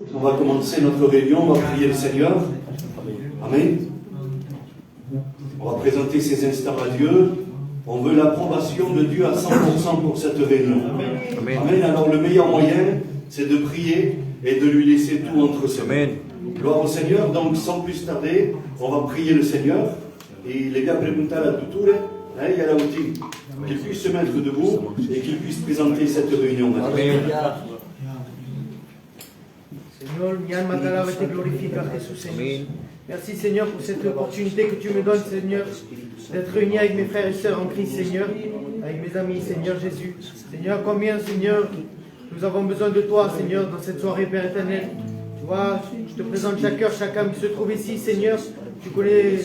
On va commencer notre réunion, on va prier le Seigneur. Amen. On va présenter ces instants à Dieu. On veut l'approbation de Dieu à 100% pour cette réunion. Amen. Amen. Alors le meilleur moyen, c'est de prier et de lui laisser tout entre ses mains. Gloire au Seigneur. Donc sans plus tarder, on va prier le Seigneur. Et les gars preguntar a tuture, et à la outil, qu'il puisse se mettre debout et qu'il puisse présenter cette réunion. Amen. Seigneur, mi alma te alaba et te glorifie, Père Jésus, Seigneur. Merci, Seigneur, pour cette opportunité que tu me donnes, Seigneur, d'être réuni avec mes frères et sœurs en Christ, Seigneur, avec mes amis, Seigneur Jésus. Seigneur, combien, Seigneur, nous avons besoin de toi, Seigneur, dans cette soirée, Père éternel. Tu vois, je te présente chaque cœur, chaque âme qui se trouve ici, Seigneur. Tu connais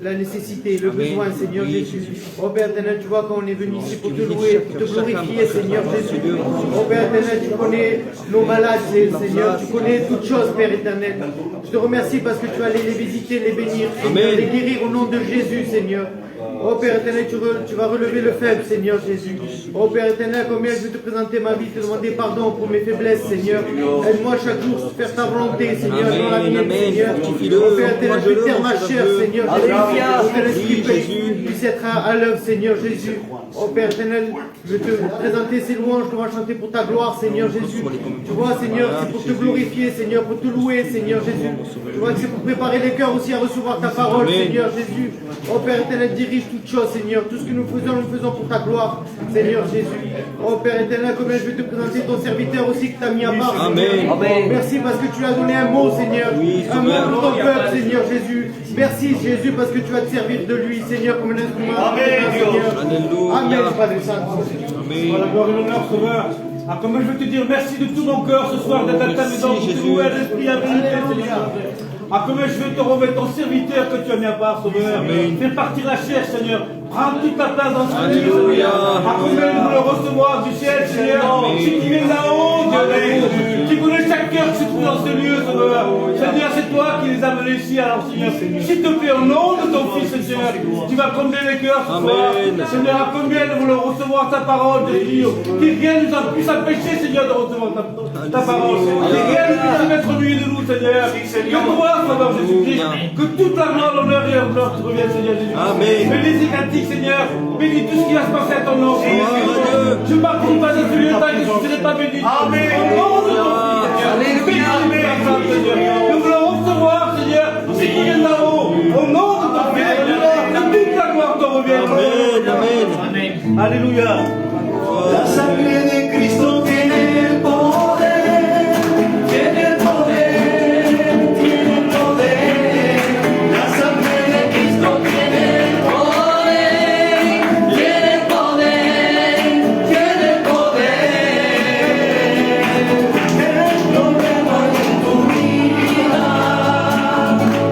la nécessité, le besoin, Seigneur Jésus. Oh Père éternel, tu vois qu'on est venu ici pour te louer, pour te glorifier, Seigneur Jésus. Oh Père éternel, tu connais nos malades, Seigneur. Tu connais toutes choses, Père éternel. Je te remercie parce que tu allais les visiter, les bénir, Seigneur, les guérir au nom de Jésus, Seigneur. Oh Père éternel, tu vas relever le faible, Seigneur Jésus. Oh Père éternel, combien je veux te présenter ma vie, te demander pardon pour mes faiblesses, Seigneur. Aide-moi chaque jour à faire ta volonté, Seigneur, dans la mienne, Seigneur. Oh Père éternel, je vais faire ma chair, Seigneur Jésus. Oh que l'Esprit puisse être à l'œuvre, Seigneur Jésus. Oh Père éternel, je veux te présenter ces louanges qu'on va chanter pour ta gloire, Seigneur Jésus. Tu vois, Seigneur, c'est pour te glorifier, Seigneur, pour te louer, Seigneur Jésus. Tu vois que c'est pour préparer les cœurs aussi à recevoir ta parole, Seigneur Jésus. Oh Père éternel, dirige toutes choses, Seigneur. Tout ce que nous faisons pour ta gloire, Seigneur Jésus. Oh Père éternel, combien je vais te présenter ton serviteur aussi que tu as mis à part. Seigneur. Amen. Merci parce que tu as donné un mot, Seigneur. Un mot pour ton peuple, Seigneur Jésus. Merci Jésus parce que tu vas te servir de lui, Seigneur, comme un instrument. Amen, Seigneur. Amen, Padre Saint. Amen. La gloire et l'honneur, Sauveur. Ah, comme je veux te dire merci de tout mon cœur ce soir d'être à ta maison pour te louer à l'esprit à vérité, Seigneur. Ah, comme je veux te remettre ton serviteur que tu as mis à part, Sauveur. Fais partir la chair, Seigneur. Prends toute ta place dans ce lieu, Seigneur. Ah, combien nous le recevoir du ciel, Seigneur. Si tu es là-haut, Dieu d'amour. Tu connais chaque cœur qui se trouve dans ce lieu, Sauveur. Seigneur, c'est toi qui les as menés ici, alors, Seigneur. S'il te plaît, au nom de ton Fils, Seigneur, tu vas combler les cœurs ce soir. Seigneur, à combien nous voulons recevoir ta parole de Dieu. Que rien ne puisse empêcher, Seigneur, de recevoir ta parole. Que rien ne puisse mettre au milieu de nous, Seigneur. Que toi, Sauveur Jésus-Christ, que toute la gloire, l'honneur et la gloire te reviennent, Seigneur Jésus. Amen. Bénis les cantiques, Seigneur. Bénis tout ce qui va se passer à ton nom. Je ne participe pas de ce lieu tant que je ne serai pas béni. Amen. Au nom de ton Fils. Seigneur. Nous voulons recevoir, Seigneur, ce qui vient d'en haut. Au nom de ton Fils. Que toute la gloire te revienne. Amen. Amen. Alléluia. La sangre de Cristo tiene poder, tiene poder, tiene poder. La sangre de Cristo tiene poder, tiene poder, tiene poder. El problema de tu vida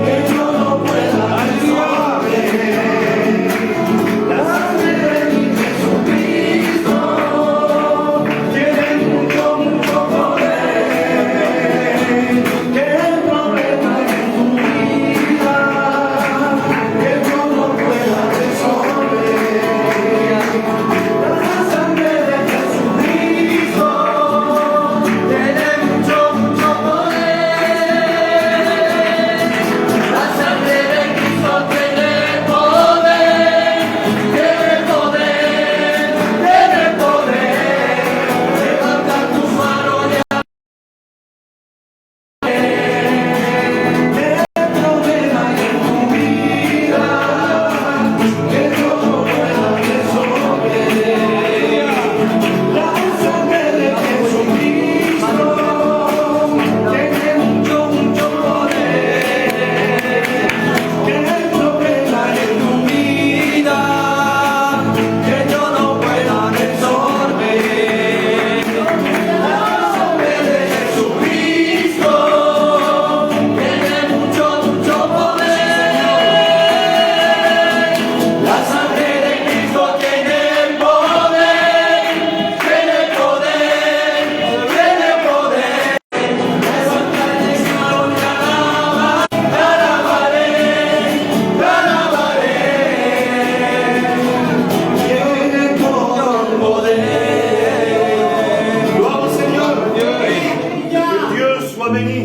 que yo no pueda resolver. La sangre de mi Jesucristo.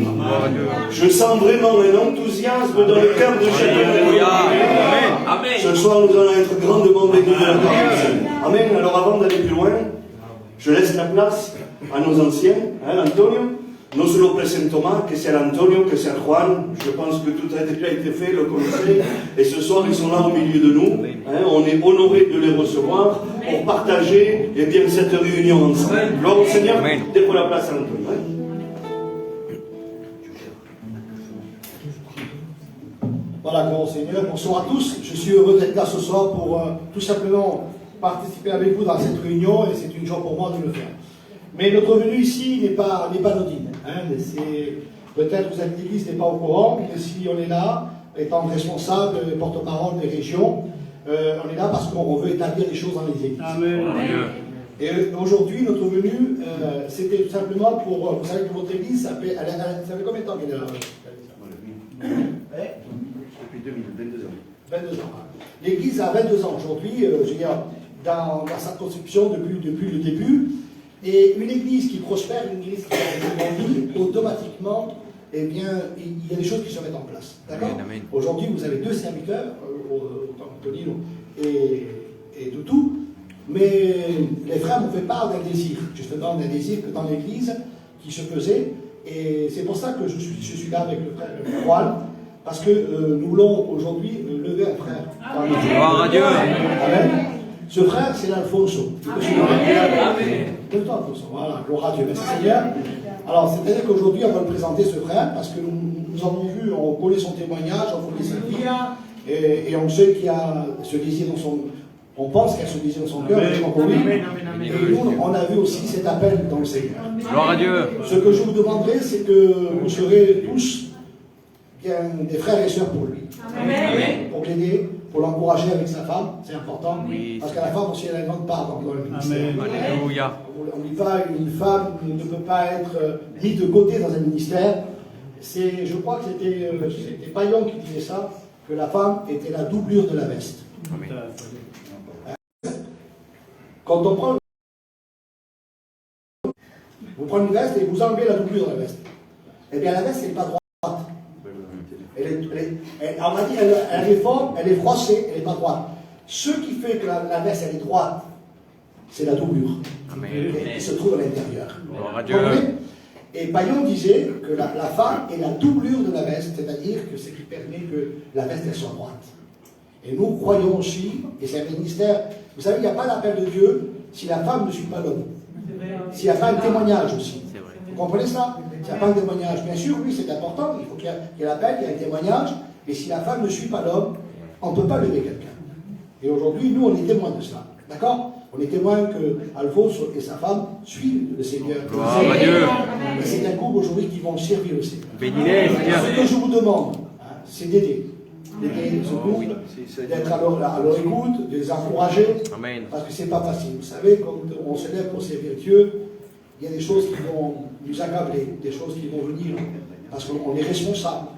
Amen. Je sens vraiment un enthousiasme dans le cœur de chacun. Amen. Ce soir, nous allons être grandement bénis de la part du Seigneur. Amen. Alors avant d'aller plus loin, je laisse la place à nos anciens, Antonio. No se lo presento más, que sea Antonio, que sea Juan. Je pense que tout a déjà été fait, le conseil. Et ce soir, ils sont là au milieu de nous. On est honorés de les recevoir pour partager cette réunion ensemble. Gloire au Seigneur. Dès la place à Antonio. Voilà, gloire au Seigneur. Bonsoir à tous. Je suis heureux d'être là ce soir pour tout simplement participer avec vous dans cette réunion et c'est une joie pour moi de le faire. Mais notre venue ici n'est pas anodine. Peut-être vous êtes l'église n'est pas au courant, mais si on est là, étant responsable et porte-parole des régions, on est là parce qu'on veut établir les choses dans les églises. Amen. Et aujourd'hui, notre venue, c'était tout simplement pour... Vous savez que votre église, ça fait combien de temps qu'elle est là? Depuis 22 ans. 22 ans. L'église a 22 ans aujourd'hui, je veux dire, dans sa conception depuis le début. Et une église qui prospère, une église qui grandit, automatiquement, eh bien, il y a des choses qui se mettent en place. D'accord? Aujourd'hui, vous avez 2 serviteurs, Antonino et Toutou, mais les frères m'ont fait part d'un désir, justement d'un désir que dans l'église qui se faisait. Et c'est pour ça que je suis là avec le frère Juan, parce que nous voulons aujourd'hui lever un frère. Gloire à Dieu. Amen. Ce frère, c'est l'Alfonso. Amen. Voilà, gloire à Dieu. Merci Seigneur. Alors, c'est-à-dire qu'aujourd'hui, on va le présenter, ce frère, parce que nous avons vu, on connaît son témoignage, on connaît sa vie, et on sait qu'il y a ce désir dans son... On pense qu'il y a ce désir dans son cœur, mais encore lui. Et nous, on a vu aussi cet appel dans le Seigneur. Gloire à Dieu. Ce que je vous demanderai, c'est que vous serez tous bien des frères et sœurs pour lui. Amen. Pour l'aider, pour l'encourager avec sa femme, c'est important. Oui. Parce que la femme aussi, elle a une grande part dans le ministère. Alléluia. On dit pas une femme ne peut pas être mise de côté dans un ministère. Je crois que c'était Payon qui disait ça, que la femme était la doublure de la veste. Amen. Quand on prend... Vous prenez une veste et vous enlevez la doublure de la veste. Eh bien la veste, elle n'est pas droite. On m'a dit, elle est forte, elle est froissée, elle n'est pas droite. Ce qui fait que la veste, elle est droite, c'est la doublure qui se trouve à l'intérieur. Gloire à Dieu. Et Payon disait que la femme est la doublure de la veste, c'est-à-dire que c'est ce qui permet que la veste elle soit droite. Et nous croyons aussi, et c'est un ministère, vous savez, il n'y a pas l'appel de Dieu si la femme ne suit pas l'homme. S'il n'y a pas un témoignage aussi. Vous comprenez ça? S'il n'y a pas un témoignage, bien sûr, oui, c'est important, il faut qu'il y ait l'appel, qu'il y ait un témoignage, et si la femme ne suit pas l'homme, on ne peut pas lever quelqu'un. Et aujourd'hui, nous, on est témoins de ça. D'accord? On est témoins que Alphonse et sa femme suivent le Seigneur. Gloire à Dieu. Et c'est un couple aujourd'hui qui vont servir le Seigneur. Bénis-les, Seigneur. Ce que je vous demande, c'est d'aider ce couple, d'être à leur écoute, de les encourager, Amen. parce que c'est pas facile. Vous savez, quand on se lève pour servir Dieu, il y a des choses qui vont nous accabler, des choses qui vont venir, parce qu'on est responsable,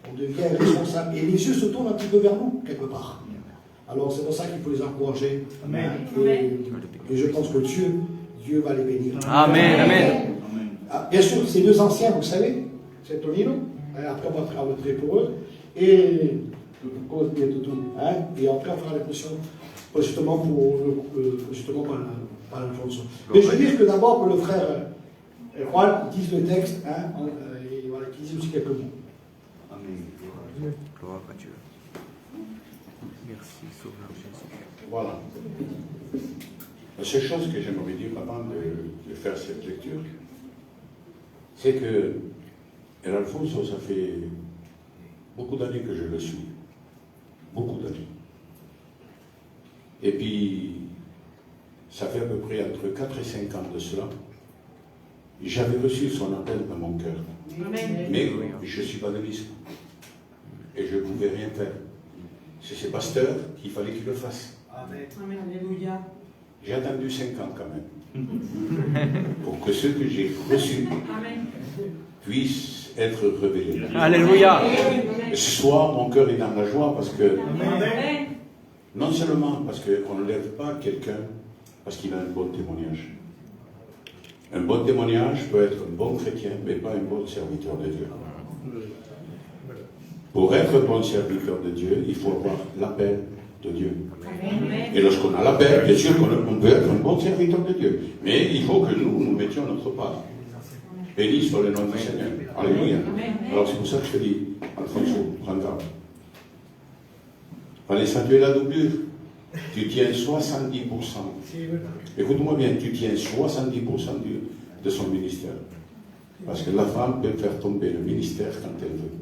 on devient responsable, et les yeux se tournent un petit peu vers nous, quelque part. Alors c'est pour ça qu'il faut les encourager. Amen. Et je pense que Dieu va les bénir. Amen. Amen. Ah, bien sûr, ces 2 anciens, vous savez, c'est Tonino, après on va travailler pour eux, et après on fera la question justement par Alfonso. Mais je veux dire que d'abord que le frère Juan dise le texte, et voilà, qu'il dise aussi quelques mots. Amen. Gloire à Dieu. Merci, Sauveur Jésus. Voilà. La seule chose que j'aimerais dire avant de faire cette lecture, c'est que El Alfonso, ça fait beaucoup d'années que je le suis. Beaucoup d'années. Et puis, ça fait à peu près entre 4 et 5 ans de cela, j'avais reçu son appel dans mon cœur. Mais je suis banaliste. Et je ne pouvais rien faire. C'est ces pasteurs qu'il fallait qu'ils le fassent. Amen. Alléluia. J'ai attendu 5 ans quand même. Pour que ce que j'ai reçu puisse être révélé. Alléluia. Et ce soir, mon cœur est dans la joie parce que, non seulement parce qu'on ne lève pas quelqu'un parce qu'il a un bon témoignage. Un bon témoignage peut être un bon chrétien, mais pas un bon serviteur de Dieu. Pour être un bon serviteur de Dieu, il faut avoir l'appel de Dieu. Et lorsqu'on a l'appel, bien sûr qu'on peut être un bon serviteur de Dieu. Mais il faut que nous mettions notre part. Béni soit le nom du Seigneur. Alléluia. Alors c'est pour ça que je te dis, Alfonso, prends garde. Vanessa, tu es la doublure. Tu tiens 70%. Écoute-moi bien, tu tiens 70% de son ministère. Parce que la femme peut faire tomber le ministère quand elle veut.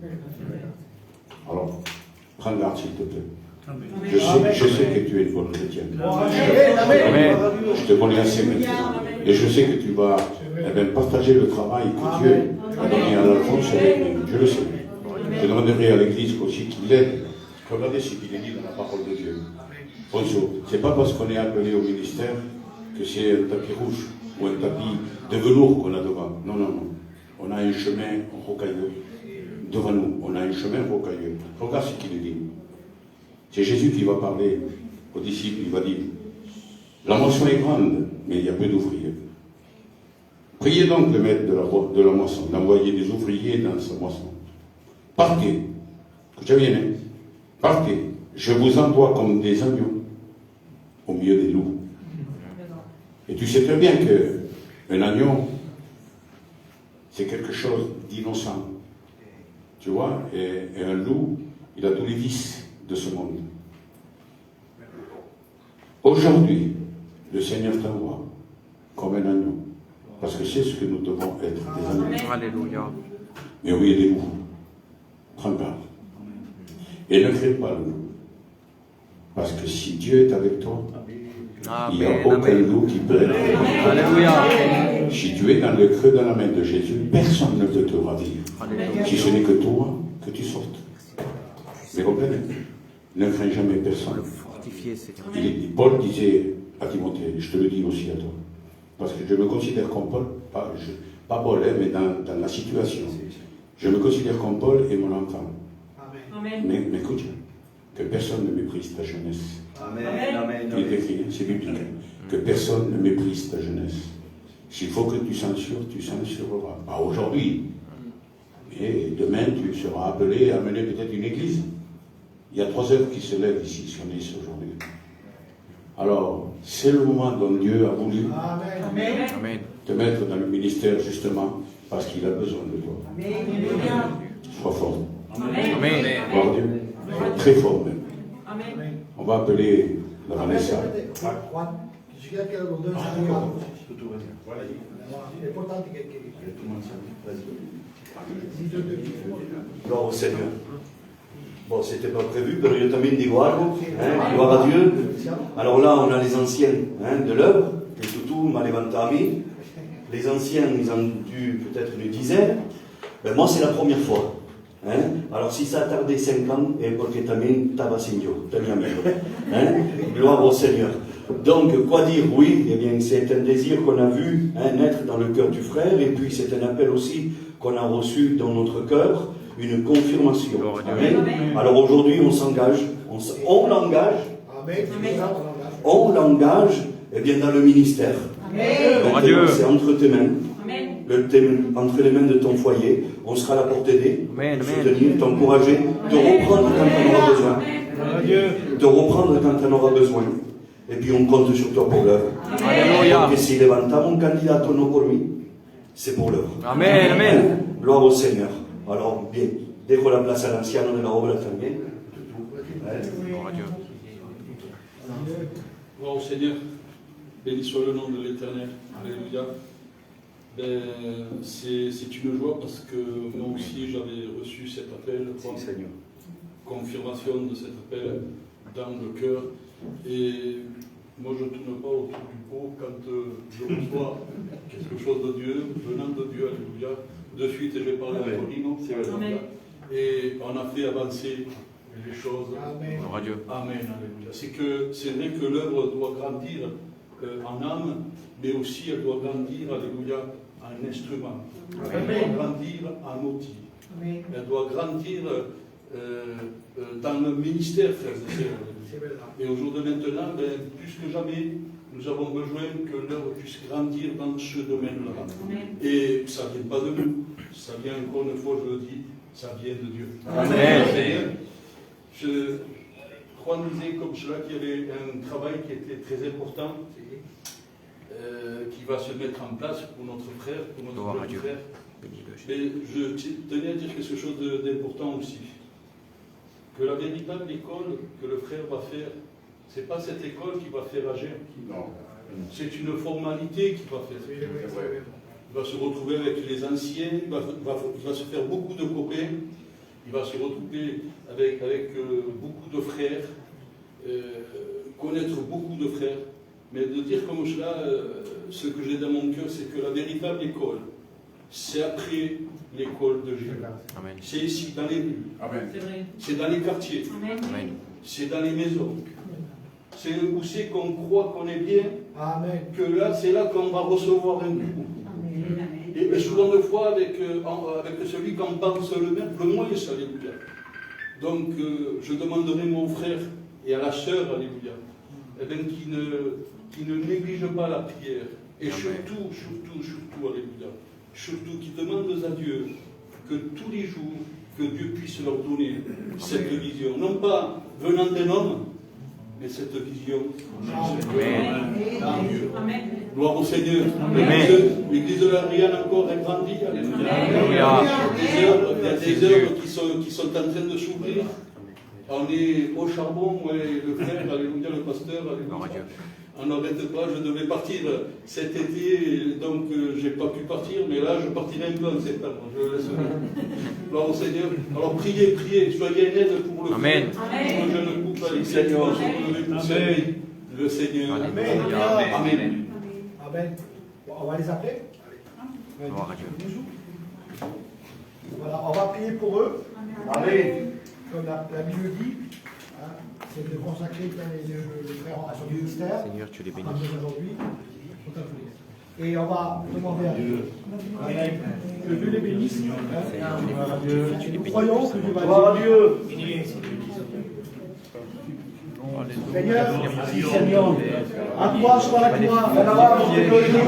Alors, prends garde s'il te plaît. Je sais que tu es une bonne chrétienne. Je te connais assez maintenant. Et je sais que tu vas partager le travail que Dieu a donné à Alphonse avec nous. Je le sais. Je demanderai à l'Église aussi qu'il l'aide. Regardez ce qu'il est dit dans la parole de Dieu. Bonjour. C'est pas parce qu'on est appelé au ministère que c'est un tapis rouge ou un tapis de velours qu'on a devant. Non, non, non. On a un chemin rocailleux devant nous. On a un chemin rocailleux. Regarde ce qu'il est dit. C'est Jésus qui va parler aux disciples. Il va dire, la moisson est grande, mais il y a peu d'ouvriers. Priez donc le maître de la moisson, d'envoyer des ouvriers dans sa moisson. Partez. Écoutez bien, hein? Partez. Je vous envoie comme des agneaux au milieu des loups. Et tu sais très bien qu'un agneau, c'est quelque chose d'innocent. Tu vois, et un loup, il a tous les vices de ce monde. Aujourd'hui, le Seigneur t'envoie comme un agneau. Parce que c'est ce que nous devons être, des agneaux. Alléluia. Mais au milieu des loups, prends garde. Et ne crains pas le loup. Parce que si Dieu est avec toi, il n'y a aucun loup qui peut être avec toi. Alléluia. Si tu es dans le creux de la main de Jésus, personne ne peut te ravir. Si ce n'est que toi, que tu sortes. Vous comprenez? Ne crains jamais personne. Fortifié, Seigneur. Paul disait à Timothée, je te le dis aussi à toi, parce que je me considère comme Paul, pas Paul, mais dans la situation. Je me considère comme Paul et mon enfant. Mais écoute, que personne ne méprise ta jeunesse. Amen. Il est écrit, c'est biblique. Que personne ne méprise ta jeunesse. S'il faut que tu censures, tu censureras. Pas aujourd'hui. Mais demain, tu seras appelé à mener peut-être une église. Il y a 3 œuvres qui se lèvent ici sur Nice aujourd'hui. Alors, c'est le moment dont Dieu a voulu te mettre dans le ministère justement parce qu'il a besoin de toi. Sois fort. Amen. Gloire à Dieu. Très fort même. On va appeler la Vanessa. Gloire au Seigneur. Bon, c'était pas prévu, pero yo también digo algo, gloire à Dieu. Alors là, on a les anciens de l'œuvre, et surtout, m'a levanté a mí. Les anciens, ils ont dû peut-être une dizaine. Ben, moi, c'est la première fois. Alors, si ça a tardé 5 ans, et porque también estaba sin yo, tenía miedo. Gloire au Seigneur. Donc, quoi dire? Oui, eh bien, c'est un désir qu'on a vu naître dans le cœur du frère, et puis c'est un appel aussi qu'on a reçu dans notre cœur, une confirmation. Amen. Alors aujourd'hui, on s'engage, on l'engage, eh bien, dans le ministère. Maintenant, c'est entre tes mains. Entre les mains de ton foyer, on sera là pour t'aider, soutenir, t'encourager, te reprendre quand on aura besoin. Te reprendre quand on aura besoin. Et puis on compte sur toi pour l'œuvre. Et si levantamos un candidato no por mí, c'est pour l'œuvre. Amen. Gloire au Seigneur. Alors, bien, dejo la place al anciano de la obra también. Gloire au Seigneur. Béni soit le nom de l'Éternel. Alléluia. C'est une joie parce que moi aussi j'avais reçu cet appel, confirmation de cet appel dans le cœur. Et moi je ne tourne pas autour du pot quand je reçois quelque chose de Dieu, venant de Dieu, alléluia. De suite je vais parler à Tonino, et on a fait avancer les choses. Amen, alléluia. C'est vrai que l'œuvre doit grandir en âme, mais aussi elle doit grandir, alléluia, en instrument. Elle doit grandir en outil. Elle doit grandir dans le ministère, frères et sœurs. Et aujourd'hui maintenant, plus que jamais, nous avons besoin que l'œuvre puisse grandir dans ce domaine-là. Et ça ne vient pas de nous, ça vient, encore une fois, je le dis, ça vient de Dieu. Amen. Juan disait comme cela qu'il y avait un travail qui était très important, qui va se mettre en place pour notre frère, pour notre jeune frère. Mais je tenais à dire quelque chose d'important aussi. Que la véritable école que le frère va faire, ce n'est pas cette école qui va faire agir. Non. C'est une formalité qui va faire. Il va se retrouver avec les anciens, il va se faire beaucoup de copains, il va se retrouver avec beaucoup de frères, connaître beaucoup de frères. Mais de dire comme cela, ce que j'ai dans mon cœur, c'est que la véritable école, c'est après l'école de Jésus. C'est ici, dans les rues. C'est dans les quartiers. C'est dans les maisons. C'est où c'est qu'on croit qu'on est bien. Amen. Que là, c'est là qu'on va recevoir un coup. Et souvent de fois, avec celui qu'on pense le moins, alléluia. Donc, je demanderai mon frère et à la sœur, alléluia, eh bien, qui ne néglige pas la prière. Et surtout, alléluia, surtout qui demandent à Dieu que tous les jours, que Dieu puisse leur donner cette vision. Non pas venant d'un homme, mais cette vision. Amen. Gloire au Seigneur. L'église de la Riane encore est grandie. Alléluia. Il y a des œuvres qui sont en train de s'ouvrir. On est au charbon, le frère, alléluia, le pasteur, alléluia. On n'arrête pas, je devais partir cet été, donc je n'ai pas pu partir, mais là je partirai un peu en septembre, je laisse. Gloire au Seigneur. Alors priez, soyez en aide pour le Amen. frère. Je ne coupe pas les Seigneurs, pour servir le Seigneur. Amen. Amen. Amen. Bon, on va les appeler. Gloire à Dieu. Voilà, on va prier pour eux. Amen. Comme la Bible dit, hein, c'est de consacrer le frère à son ministère. Seigneur, tu les bénis. Aujourd'hui. Et on va demander à Dieu que Dieu les bénisse. Nous croyons que Dieu va Gloire à Dieu. Seigneur, Seigneur, à toi soit la gloire, de bénir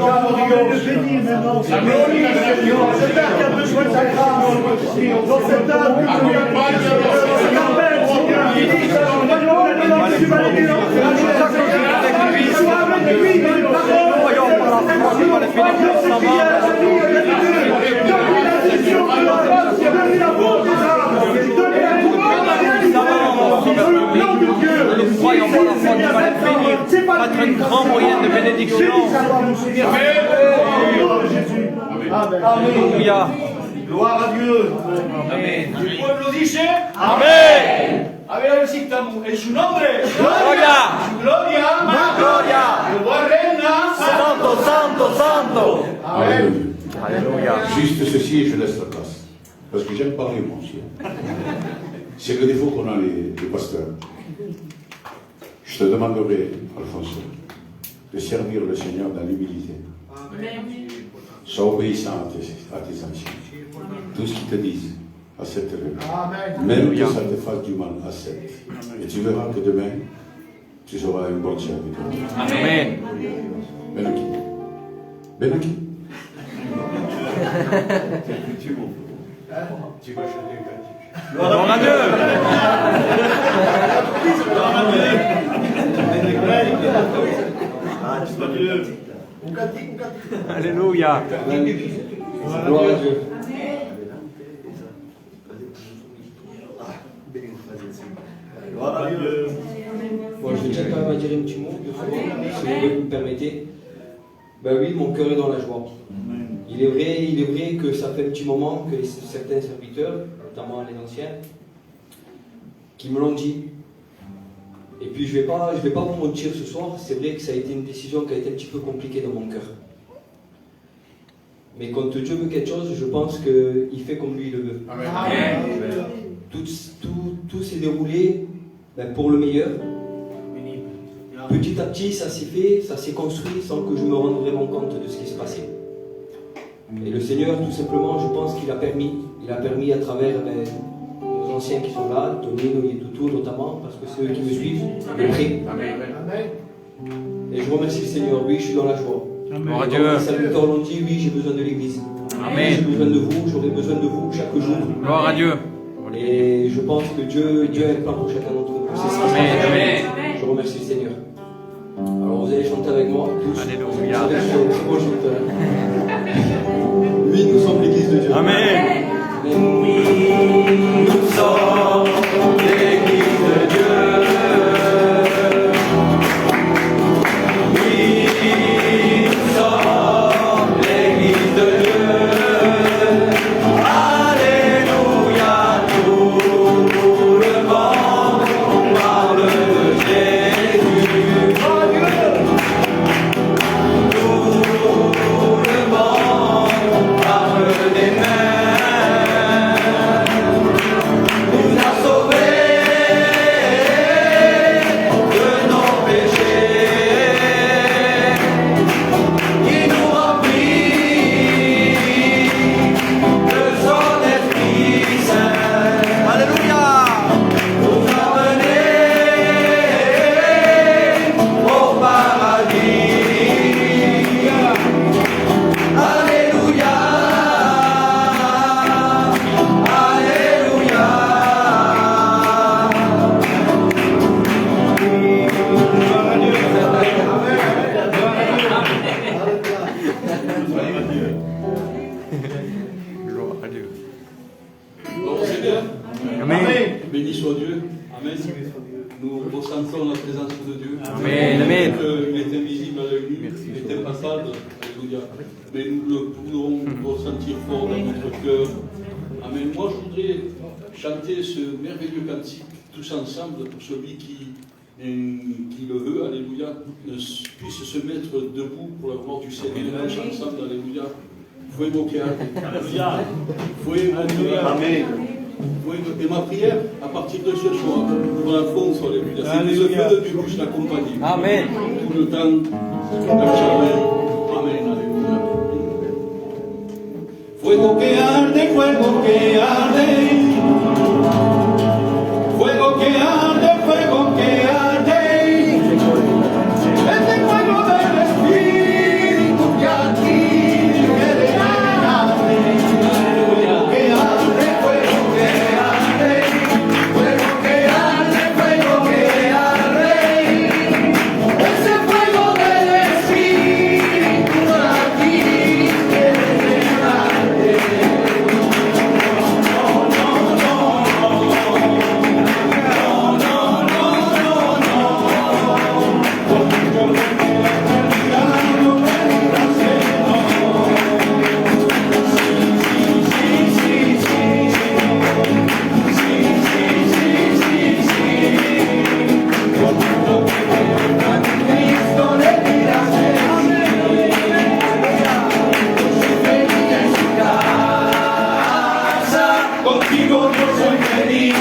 maintenant, Seigneur, cet âme qui a besoin de sa grâce, dans cette âme que tu as pas de Seigneur, tu vas l'aider dans sois avec lui dans les paroles, Nous croyons par la foi, tu vas les bénir, être un grand moyen de bénédiction. Alléluia. Gloire à Dieu. Amen. El pueblo dice Amen. a ver si estamos en su nombre. Gloria. Su gloria. Gloria. El buen reina. Santo, santo, santo. Amen. Alléluia. Juste ceci et je laisse la place. Parce que j'aime parler moi aussi. C'est le défaut qu'on a les pasteurs. Je te demanderai, Alphonse, de servir le Seigneur dans l'humilité. Sois obéissant à tes anciens. Tout ce qu'ils te disent, accepte-le. Même que ça te fasse du mal, accepte. Et tu verras que demain, tu seras un bon serviteur. Amen. Benaki. Benaki. Tu vas chanter un cantique. Gloire à Dieu. Alléluia. Gloire à Dieu. Gloire à Dieu. Bon, je tiens quand même à dire un petit mot, si vous me permettez. Ben oui, mon cœur est dans la joie. Il est vrai que ça fait un petit moment que certains serviteurs, notamment les anciens, qui me l'ont dit. Et puis je vais pas vous mentir ce soir, c'est vrai que ça a été une décision qui a été un petit peu compliquée dans mon cœur. Mais quand Dieu veut quelque chose, je pense qu'il fait comme lui le veut. Amen. Tout s'est déroulé pour le meilleur. Petit à petit, ça s'est fait, ça s'est construit sans que je me rende vraiment compte de ce qui se passait. Et le Seigneur, tout simplement, je pense qu'il a permis à travers nos anciens qui sont là, Tony, Toutou notamment, parce que c'est eux qui me suivent, de près. Amen. Et je remercie le Seigneur. Oui, je suis dans la joie. Gloire à Comme Dieu. les serviteurs l'ont dit, oui, j'ai besoin de l'Église. Amen. J'ai besoin de vous, j'aurai besoin de vous chaque jour. Gloire à Dieu. Et je pense que Dieu a un plan pour chacun d'entre nous. C'est ce qui se Amen. passe. Amen. Je remercie le Seigneur. Alors vous allez chanter avec moi, tous. Alléluia. Vous êtes très beaux chanteurs. Oui, nous sommes l'Église de Dieu. Amen. Nous sommes l'Église de Dieu. Oui, nous sommes l'Église de Dieu. Alléluia, tout le monde parle de Jésus. Tout le monde parle des mains. Nous a sauvés de nos péchés. Il nous remplit de son Esprit Saint. Alléluia. Nous a menés au paradis. Alléluia. Alléluia. Gloire à Dieu. Donc Seigneur, Amen. béni soit Dieu. Amen. Nous ressentons la présence de Dieu. Amen. Amen. Il est invisible à l'œil nu, il est impalpable. Alléluia. Mais nous le pouvons ressentir fort dans notre cœur. Amen. Moi, je voudrais chanter ce merveilleux cantique tous ensemble pour celui qui le veut. Alléluia. Puisse se mettre debout pour la gloire du Seigneur. Tous ensemble. Alléluia. Fuego que arde. Alléluia. Fuego que arde. Amen. Et ma prière, à partir de ce soir, pour Alphonse, alléluia, c'est que le feu de Dieu puisse l'accompagner. Amen. Tout le temps, jamais. Amen, alléluia. Fuego que arde, fuego que arde. Fuego que arde, fuego que arde. Es el fuego del Espíritu que aquí quiere llenarte. Fuego que arde, fuego que arde. Fuego que arde, fuego que arde. Ese fuego del Espíritu aquí quiere llenarte. Contigo yo soy feliz,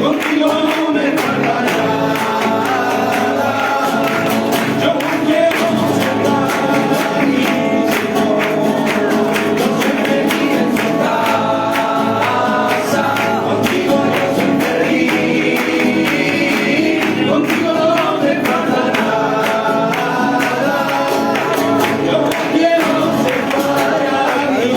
contigo no me falta nada. Yo quiero sentar aquí, Señor. Yo soy feliz en tu casa. Contigo yo soy feliz, contigo no me falta nada. Yo quiero sentar aquí.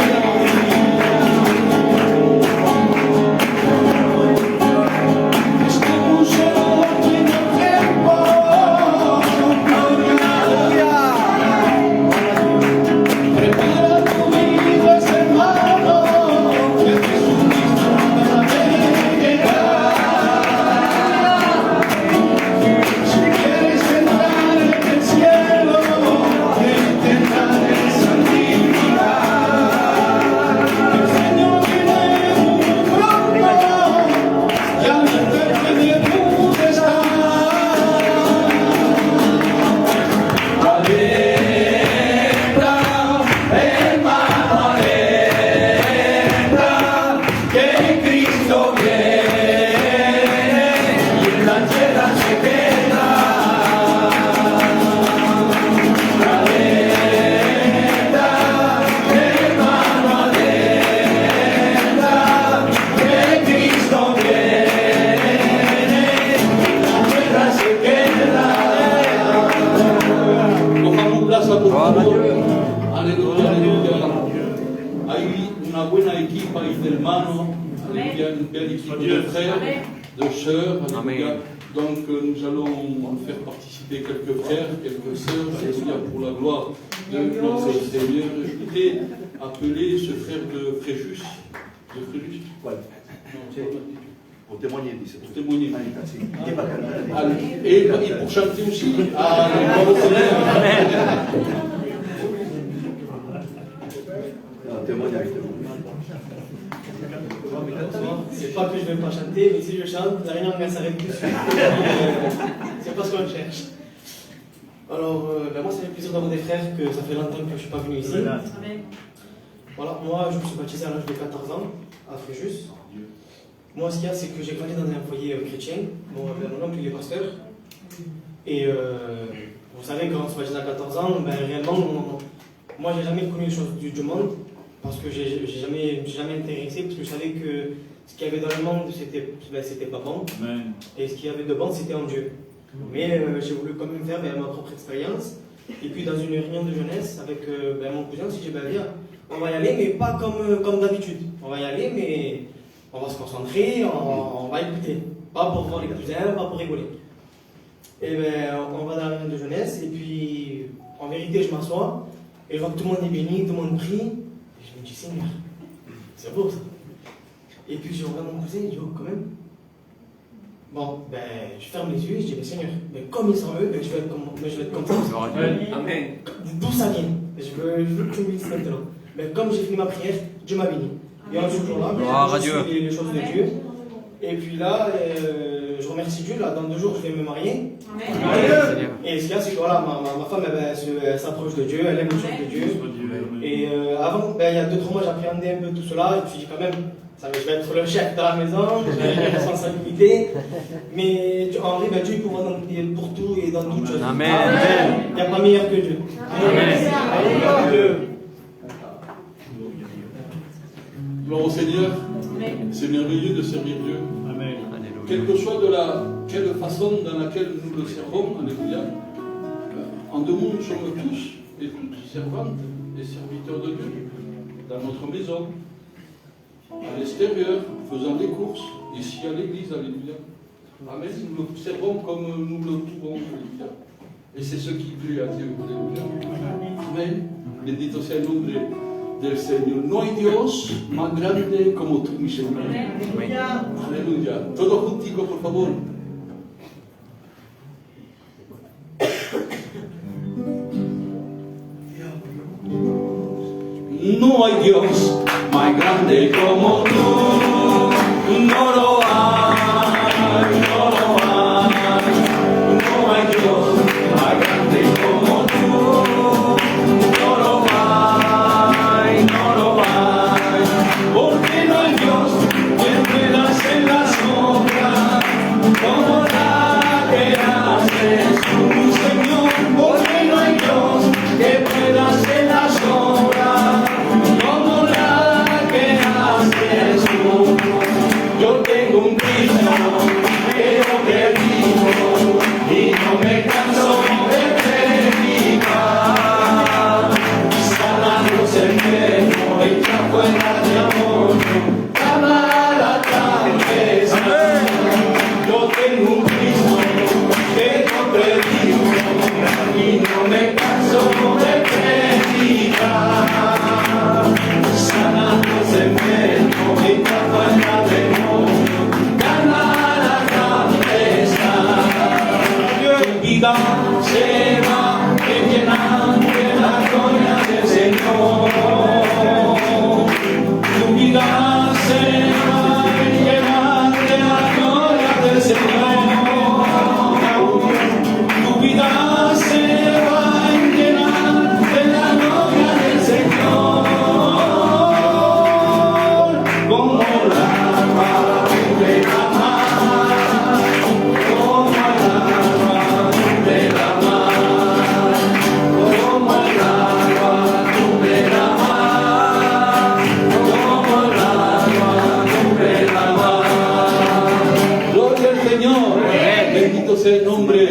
hermanos, aleluya, une belle équipe de frères, de sœurs, alléluia. Donc nous allons faire participer quelques frères, quelques sœurs, alléluia, pour la gloire de notre Seigneur. Je voudrais appeler ce frère de Fréjus. De Fréjus? Ouais. Pour témoigner, pour témoigner. Allez. Et pour chanter aussi. Ah, le Seigneur. C'est pas que je ne vais pas chanter, mais si je chante, la réunion s'arrête tout de suite. C'est pas ce qu'on cherche. Alors, moi, ça fait plaisir d'avoir des frères que ça fait longtemps que je ne suis pas venu ici. Voilà, moi, je me suis baptisé à l'âge de 14 ans, à Fréjus. Moi, ce qu'il y a, c'est que j'ai grandi dans un foyer chrétien. Mon oncle, il est pasteur. Et vous savez, quand on se baptise à 14 ans, ben, réellement, moi, j'ai jamais connu les choses du monde. Parce que je ne me suis jamais intéressé, parce que je savais que ce qu'il y avait dans le monde, c'était pas bon. Amen. Et ce qu'il y avait de bon, c'était en Dieu. Mais j'ai voulu quand même faire ma propre expérience. Et puis dans une réunion de jeunesse avec mon cousin, on s'est dit, viens, on va y aller, mais pas comme d'habitude. On va y aller, mais on va se concentrer, on va écouter. Pas pour voir les cousins, pas pour rigoler. Et on va dans la réunion de jeunesse, et puis en vérité, je m'assois, et je vois que tout le monde est béni, tout le monde prie. Je me dis, Seigneur, c'est beau ça. Et puis je regarde mon cousin et je dis, oh, quand même. Bon, je ferme les yeux et je dis, Seigneur, comme ils sont eux, je vais être comme ça. Amen. D'où ça vient? Je veux que tu me dises maintenant. Mais comme j'ai fini ma prière, Dieu m'a béni. Et en ce jour-là, je suis les choses de Dieu. Et puis là, je remercie Dieu. Là, dans 2 jours, je vais me marier. Amen. Et ce qu'il y a, c'est que voilà, ma femme, elle s'approche de Dieu, elle aime les choses de Dieu. Et avant, il y a 2-3 mois, j'appréhendais un peu tout cela. Et puis je dis quand même, je vais être le chef de la maison, j'ai des responsabilités. Mais en vrai, Dieu peut voir pour tout et dans toutes choses. Amen. Il n'y a pas meilleur que Dieu. Amen. Gloire au Seigneur. C'est merveilleux de servir Dieu. Amen. Quelle que soit quelle façon dans laquelle nous le servons, alléluia. En 2 mots, nous sommes tous et toutes servantes et serviteurs de Dieu. Dans notre maison, à l'extérieur, faisant des courses, ici à l'église, alléluia. Amen. Nous le servons comme nous le trouvons, alléluia. Et c'est ce qui plaît à Dieu, alléluia. Amen. Bendito sea el nombre del Señor. No hay Dios más grande como tú, mi Señor. Aleluya. Todos junticos, por favor. No hay Dios más grande como tú. No lo hay, no lo hay. No hay Dios más grande como tú. No lo hay, no lo hay. Porque no hay Dios que pueda hacer la sombra como la que haces tú, Señor. Porque no hay Dios que pueda hacer la sombra como la que haces tú. Yo tengo un Cristo que no predico y no me canso de predicar. Sanando los enfermos, echa fuera demonios, ama la tempestad. Yo tengo un Cristo que no predico y no me canso de predicar. Sanando los enfermos, echa fuera demonios, ama la tempestad. Tu vida se va llenando de la gloria del Señor. Tu vida se va llenando de la gloria del Señor. Tu vida se va llenando de la gloria del Señor. Como el agua cubre la mar, como el agua cubre la mar, como el agua cubre la mar, como el agua cubre la mar. Gloria al Señor. Bendito sea el nombre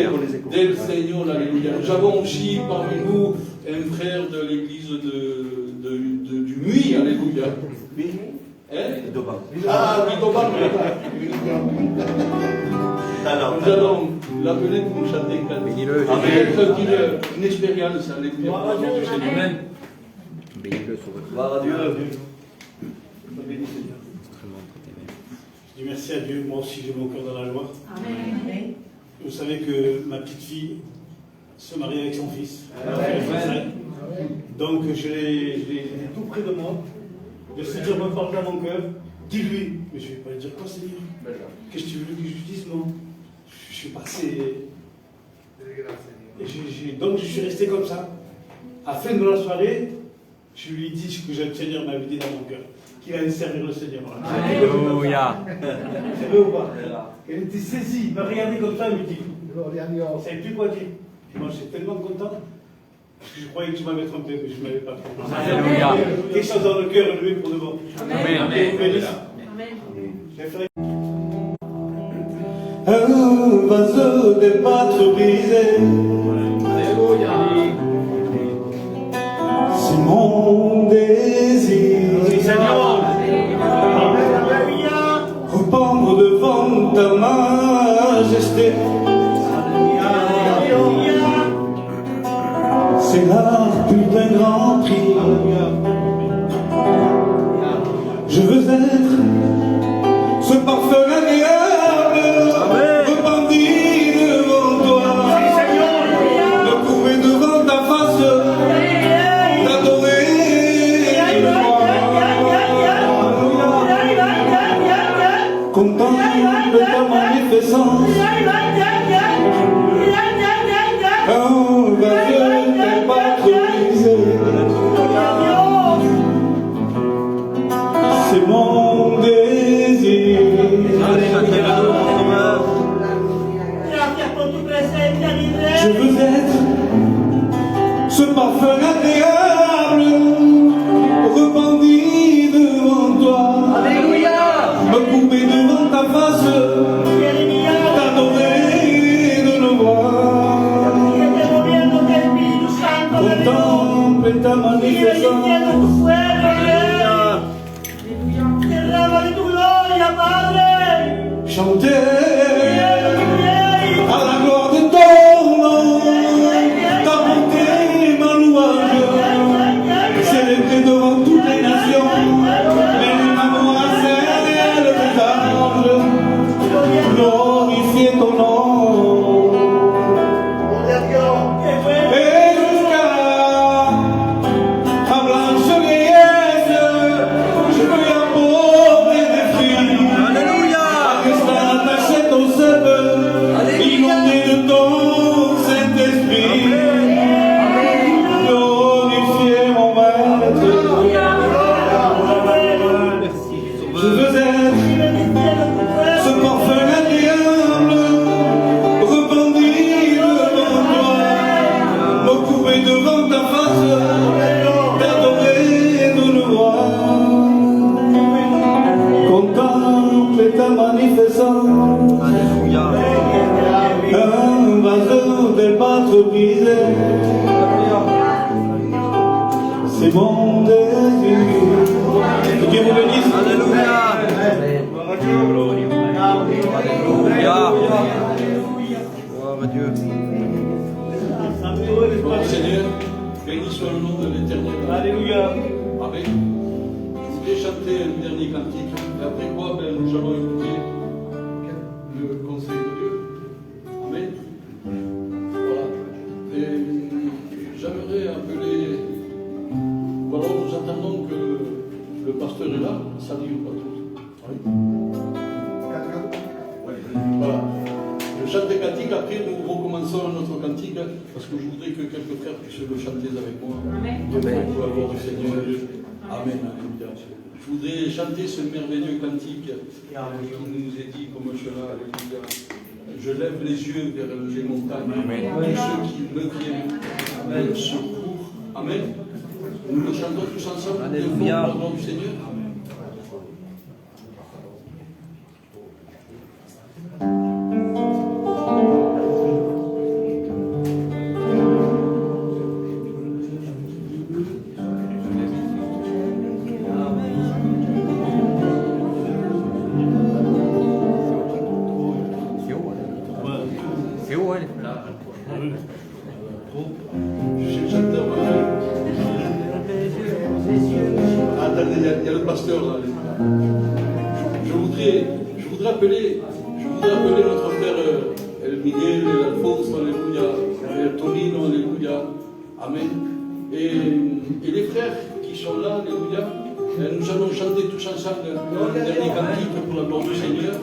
del Señor. Alléluia. Nous avons aussi parmi nous un frère de l'église du Muy. Alléluia. Hein? Guidoban. Ah, Guidoban, nous allons l'appeler pour nous chanter un cantique. Avec une expérience à l'intérieur du Seigneur. Amen. Gloire à Dieu. Je dis merci à Dieu, moi aussi j'ai mon cœur dans la joie. Amen. Vous savez que ma petite fille se marie avec son fils. Amen. Donc je l'ai tout près de moi. Le Seigneur me parle dans mon cœur. Dis-lui. Mais je ne vais pas lui dire quoi, Seigneur. Qu'est-ce que tu veux que je lui dise, non? Je suis passé. Et donc je suis resté comme ça. À la fin de la soirée, je lui ai dit ce que le Seigneur m'avait dit dans mon cœur. Qu'il allait servir le Seigneur. Alléluia. C'est vrai ou pas? Elle était saisie, elle m'a regardé comme ça, elle me dit. Elle ne savait plus quoi dire. Et moi, j'étais tellement content. Parce que je croyais que tu m'avais trompé, mais je ne m'avais pas trompé. Alléluia. Quelque chose dans le cœur élevé pour de bon. Amen. Un vase de pâtre brisé. C'est mon désir. Rependre devant ta majesté. C'est là plus d'un grand prix. Je veux être ce parfum agréable, repenti devant toi, me trouver devant ta face, t'adorer. Contemple ta magnificence. Un vase n'est pas brisé. C'est mon désir. Je veux être ce parfum agréable, repenti devant toi. Me couper devant ta face, t'adorer de le voir. Contemple ta magnificence. Chanter à la gloire de ton nom, ta bonté, ma louange, célébrer devant toutes les nations, les mademoiselles des anges, glorifier ton nom. Et jusqu'à ta blanche vieillesse, je veux apporter des fruits. Attaché ton sceptre, inondé de ton Saint-Esprit, glorifier mon maître. Je veux être ce parfum agréable, repenti devant toi, me couper devant ta face, t'adorer de le voir. Contemple ta magnificence. Un vase de pâtre brisé. C'est mon désir. Que Dieu vous bénisse. Alléluia. Gloire à Dieu. Seigneur, béni soit le nom de l'Éternel. Alléluia. Amen. Je voulais chanter un dernier cantique. Et après quoi, nous allons écouter le conseil de Dieu. Amen. Voilà. Et j'aimerais appeler. Ou alors nous attendons que le pasteur est là. Salut ou pas tous. Voilà. Je chante des cantiques, après nous recommençons notre cantique, parce que je voudrais que quelques frères puissent le chanter avec moi. Amen. Pour la gloire du Seigneur. Amen. Alléluia. Je voudrais chanter ce merveilleux cantique qui nous est dit comme cela. Alléluia. Je lève les yeux vers les montagnes, tous ceux qui me viennent, le secours. Amen. Nous le chantons tous ensemble. Alléluia. Pour la gloire du Seigneur. Je voudrais appeler notre frère El Miguel, El Alfonso, Alléluia, El Tonino, Alléluia, Amen. Et les frères qui sont là, Alléluia, nous allons chanter tous ensemble un dernier cantique pour la gloire du Seigneur,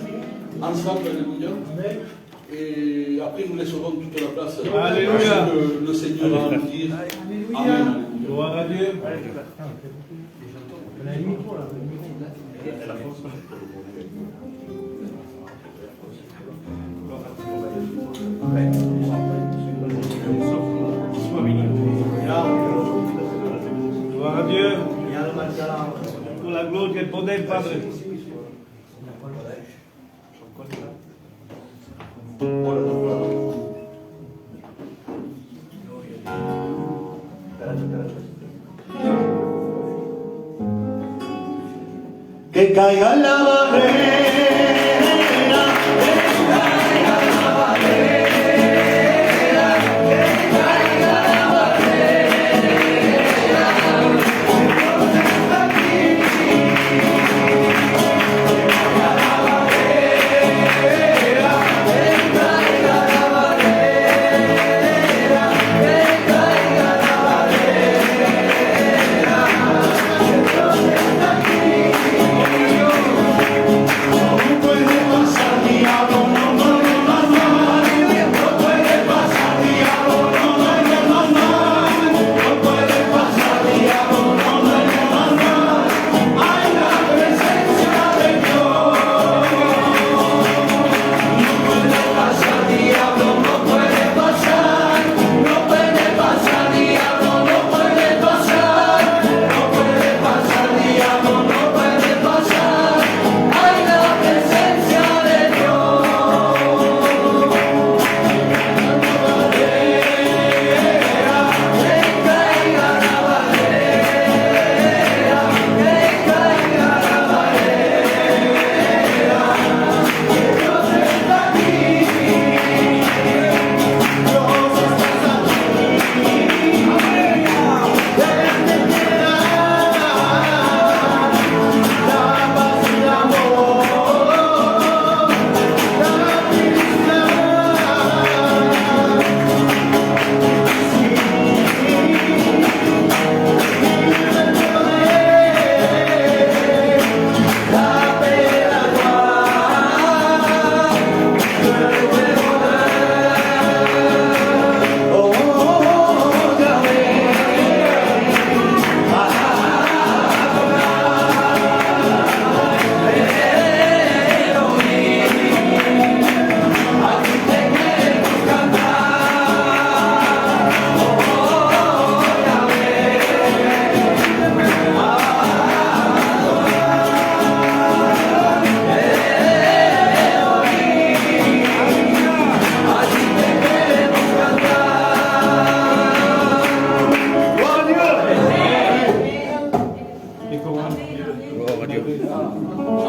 ensemble, Alléluia. Et après nous laisserons toute la place Alléluia. que le Seigneur va nous dire. Amen. Gloire à Dieu. Gloire à Dieu. Pour la gloria y el poder, Padre. Que caiga la barrera.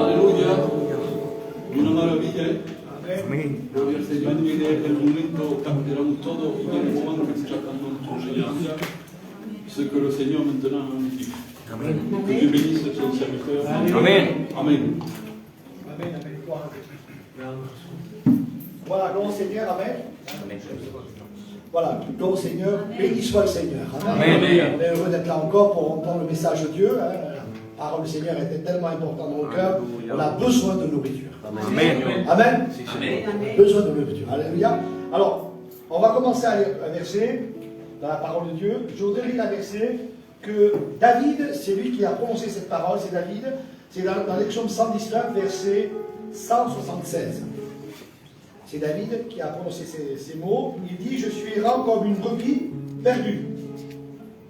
Aleluya. Una maravilla, ¿eh? Gloria al Señor. Viene el momento que esperamos todos y viene el momento que está cantando nuestro Señor. Ce que le Seigneur maintenant nous dit. Que Dieu bénisse son serviteur. Amen. Amen. Amen. Voilà, gloire au Seigneur, Amen. Voilà, gloire au Seigneur, béni soit le Seigneur. Amen. On est heureux d'être là encore pour entendre le message de Dieu. Hein. La parole du Seigneur était tellement importante dans nos cœurs. On a besoin de nourriture. Amen. Amen. Amen. Besoin de nourriture. Alléluia. Alors, on va commencer à lire un verset dans la parole de Dieu. Je voudrais lire un verset que David, c'est lui qui a prononcé cette parole, c'est David. C'est dans les psaumes 119, verset 176. C'est David qui a prononcé ces mots. Il dit, je suis errant comme une brebis perdue.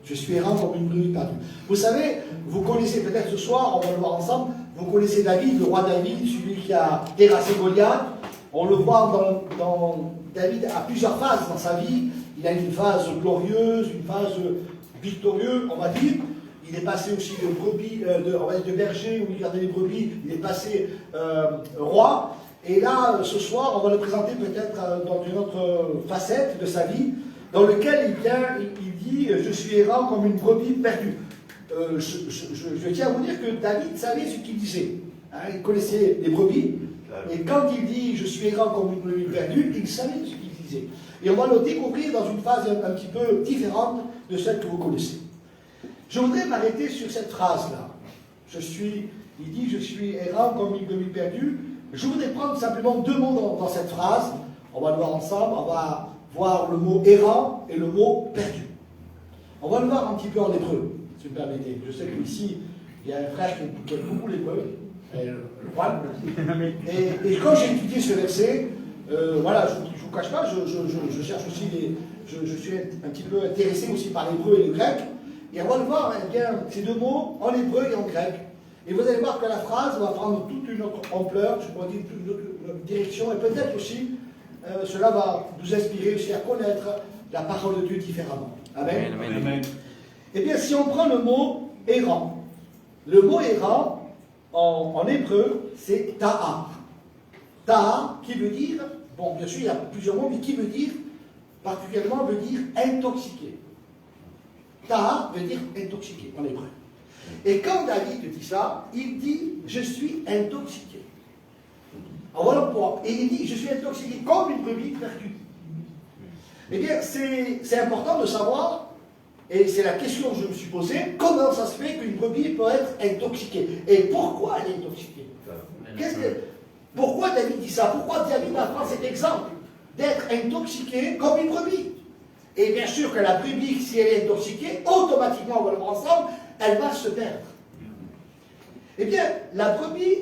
Je suis errant comme une brebis perdue. Vous savez, vous connaissez peut-être ce soir, on va le voir ensemble, vous connaissez David, le roi David, celui qui a terrassé Goliath. On le voit dans David à plusieurs phases dans sa vie. Il a une phase glorieuse, une phase victorieuse, on va dire. Il est passé aussi de brebis, de berger où il gardait les brebis. Il est passé roi. Et là, ce soir, on va le présenter peut-être dans une autre facette de sa vie, dans lequel il dit « Je suis errant comme une brebis perdue ». je tiens à vous dire que David savait ce qu'il disait. Hein, il connaissait les brebis. Et quand il dit « je suis errant comme une brebis perdue », il savait ce qu'il disait. Et on va le découvrir dans une phase un petit peu différente de celle que vous connaissez. Je voudrais m'arrêter sur cette phrase-là. Il dit « je suis errant comme une brebis perdue ». Je voudrais prendre simplement deux mots dans cette phrase. On va le voir ensemble. On va voir le mot errant et le mot perdu. On va le voir un petit peu en hébreu, si vous me permettez. Je sais qu'ici, il y a un frère qui aime beaucoup l'hébreu, le Juan. Et quand j'ai étudié ce verset, voilà, je ne vous cache pas, je cherche aussi je suis un petit peu intéressé aussi par l'hébreu et le grec. Et on va le voir, eh bien, ces deux mots, en hébreu et en grec. Et vous allez voir que la phrase va prendre toute une autre ampleur, je pourrais dire toute une autre direction, et peut-être aussi, cela va nous inspirer aussi à connaître la parole de Dieu différemment. Amen. Amen. Amen. Eh bien, si on prend le mot errant, le mot errant, en hébreu, c'est ta'ar. Ta'ar, qui veut dire, bon, bien sûr, il y a plusieurs mots, mais qui veut dire, particulièrement, veut dire intoxiqué. Ta'ar veut dire intoxiqué, en hébreu. Et quand David dit ça, il dit « je suis intoxiqué ». Alors voilà pourquoi. Et il dit « je suis intoxiqué comme une brebis perdue ». Eh bien, c'est important de savoir, et c'est la question que je me suis posée, comment ça se fait qu'une brebis peut être intoxiquée? Et pourquoi elle est intoxiquée? Pourquoi David dit ça? Pourquoi David va prendre cet exemple d'être intoxiqué comme une brebis? Et bien sûr que la brebis, si elle est intoxiquée, automatiquement, on va le voir ensemble, elle va se perdre. Eh bien, la brebis,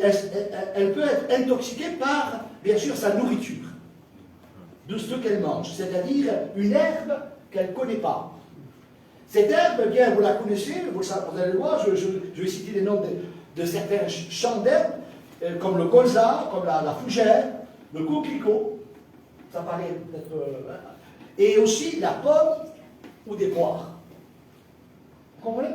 elle peut être intoxiquée par, bien sûr, sa nourriture, de ce qu'elle mange, c'est-à-dire une herbe qu'elle ne connaît pas. Cette herbe, eh bien, vous la connaissez, vous allez le voir, je vais citer les noms de certains champs d'herbes, comme le colza, comme la fougère, le coquelicot, ça paraît peut-être... et aussi la pomme ou des poires. Vous comprenez?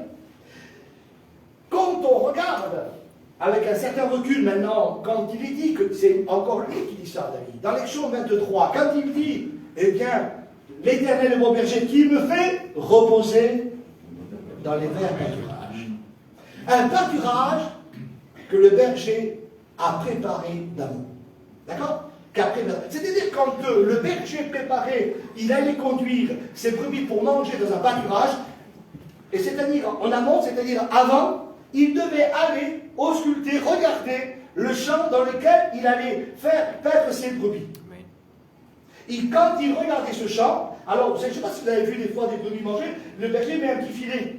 Quand on regarde avec un certain recul maintenant, quand il est dit que c'est encore lui qui dit ça, David, dans les Psaumes 23, quand il dit, eh bien, l'Éternel est mon berger qui me fait reposer dans les verts pâturages. Un pâturage que le berger a préparé d'amour. D'accord? C'est-à-dire quand le berger préparé, il allait conduire ses brebis pour manger dans un pâturage, et c'est-à-dire en amont, c'est-à-dire avant, il devait aller ausculter, regarder le champ dans lequel il allait faire paître ses brebis. Et quand il regardait ce champ, alors je ne sais pas si vous avez vu des fois des brebis manger, le berger met un petit filet.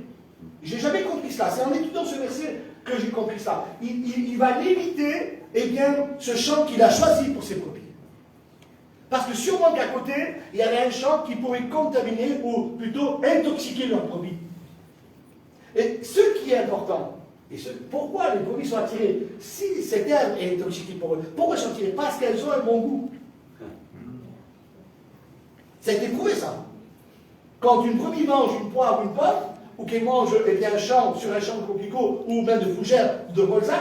Je n'ai jamais compris ça, c'est en étudiant ce verset que j'ai compris ça. Il va limiter, eh bien, ce champ qu'il a choisi pour ses brebis. Parce que sûrement qu'à côté, il y avait un champ qui pourrait contaminer ou plutôt intoxiquer leurs brebis. Et ce qui est important, et pourquoi les brebis sont attirées, si cette herbe est intoxiquée pour eux, pourquoi elles sont attirées? Parce qu'elles ont un bon goût. Ça a été prouvé ça. Quand une brebis mange une poire ou une pomme, ou qu'elle mange eh bien, sur un champ de coquelicots, ou même de fougères ou de colza,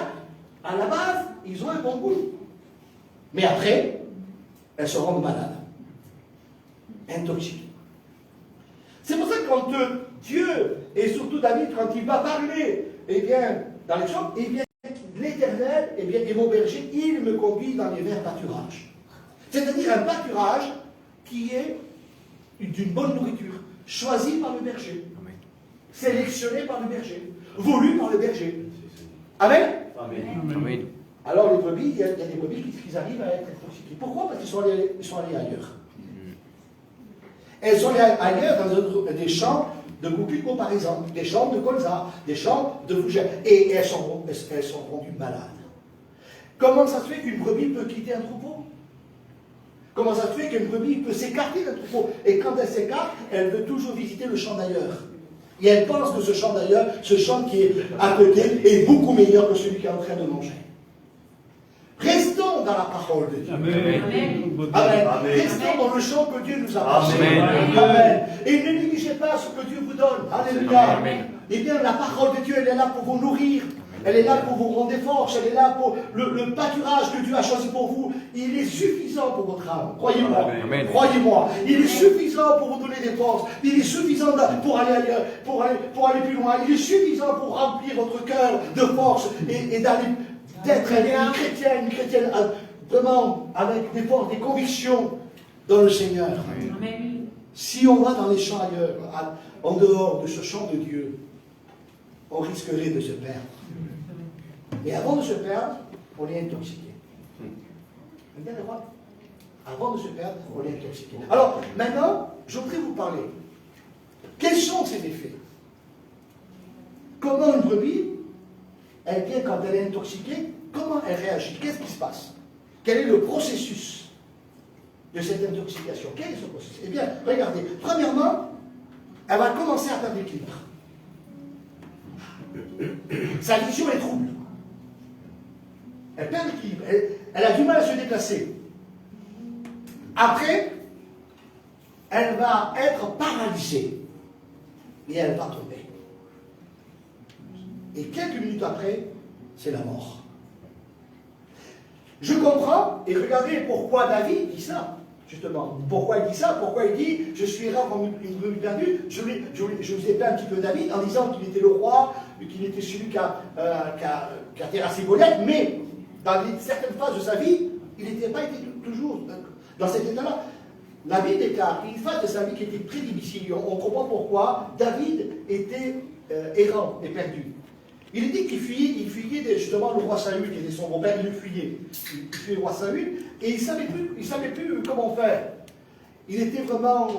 à la base, ils ont un bon goût. Mais après, elles se rendent malades, intoxiquées. C'est pour ça que quand Dieu, et surtout David, quand il va parler, eh bien, dans les champs, eh bien, l'Éternel, eh bien, est mon berger, il me conduit dans les verts pâturages. C'est-à-dire un pâturage qui est d'une bonne nourriture, choisi par le berger, sélectionné par le berger, voulu par le berger. Amen. Amen. Alors les brebis, il y a des brebis qui arrivent à être intoxiquées. Pourquoi? Parce qu'ils sont allés ailleurs. Elles sont allées ailleurs dans des champs de coquelicots, par exemple, des champs de colza, des champs de fougères, et elles sont rendues malades. Comment ça se fait qu'une brebis peut quitter un troupeau? Comment ça se fait qu'une brebis peut s'écarter d'un troupeau? Et quand elle s'écarte, elle veut toujours visiter le champ d'ailleurs. Et elle pense que ce champ d'ailleurs, ce champ qui est à côté, est beaucoup meilleur que celui qui est en train de manger. Restons dans la parole de Dieu. Amen. Amen. Restons dans le champ que Dieu nous a passé. Amen. Et ne négligez pas ce que Dieu vous donne. Alléluia. Eh bien, la parole de Dieu, elle est là pour vous nourrir. Elle est là pour vous rendre des forces, elle est là pour le pâturage que Dieu a choisi pour vous. Il est suffisant pour votre âme, croyez-moi. Croyez-moi, il est suffisant pour vous donner des forces. Il est suffisant pour aller ailleurs, pour aller plus loin. Il est suffisant pour remplir votre cœur de force et d'être une chrétienne vraiment avec des forces, des convictions dans le Seigneur. Amen. Si on va dans les champs ailleurs, en dehors de ce champ de Dieu, on risquerait de se perdre. Et avant de se perdre, on est intoxiqué. Vous avez bien le droit. Avant de se perdre, on est intoxiqué. Alors, maintenant, je voudrais vous parler. Quels sont ces effets? Comment une brebis, elle vient quand elle est intoxiquée, comment elle réagit? Qu'est-ce qui se passe? Quel est le processus de cette intoxication? Quel est ce processus? Eh bien, regardez. Premièrement, elle va commencer à perdre l'équilibre. Sa vision est trouble. Elle perd l'équilibre. Elle a du mal à se déplacer. Après, elle va être paralysée. Et elle va tomber. Et quelques minutes après, c'est la mort. Je comprends, et regardez pourquoi David dit ça, justement. Pourquoi il dit ça? Pourquoi il dit « Je suis rare comme une brebis perdue ». Je vous ai plaint un petit peu David en disant qu'il était le roi, qu'il était celui qui a terrassé Goliath, mais dans certaines phases de sa vie, il n'était pas été toujours dans cet état-là. La Bible déclare une phase de sa vie qui était très difficile. On comprend pourquoi David était errant et perdu. Il dit qu'il fuyait justement le roi Saül, qui était son beau-père, il le fuyait. Il fuyait le roi Saül, et il ne savait plus comment faire. Il était vraiment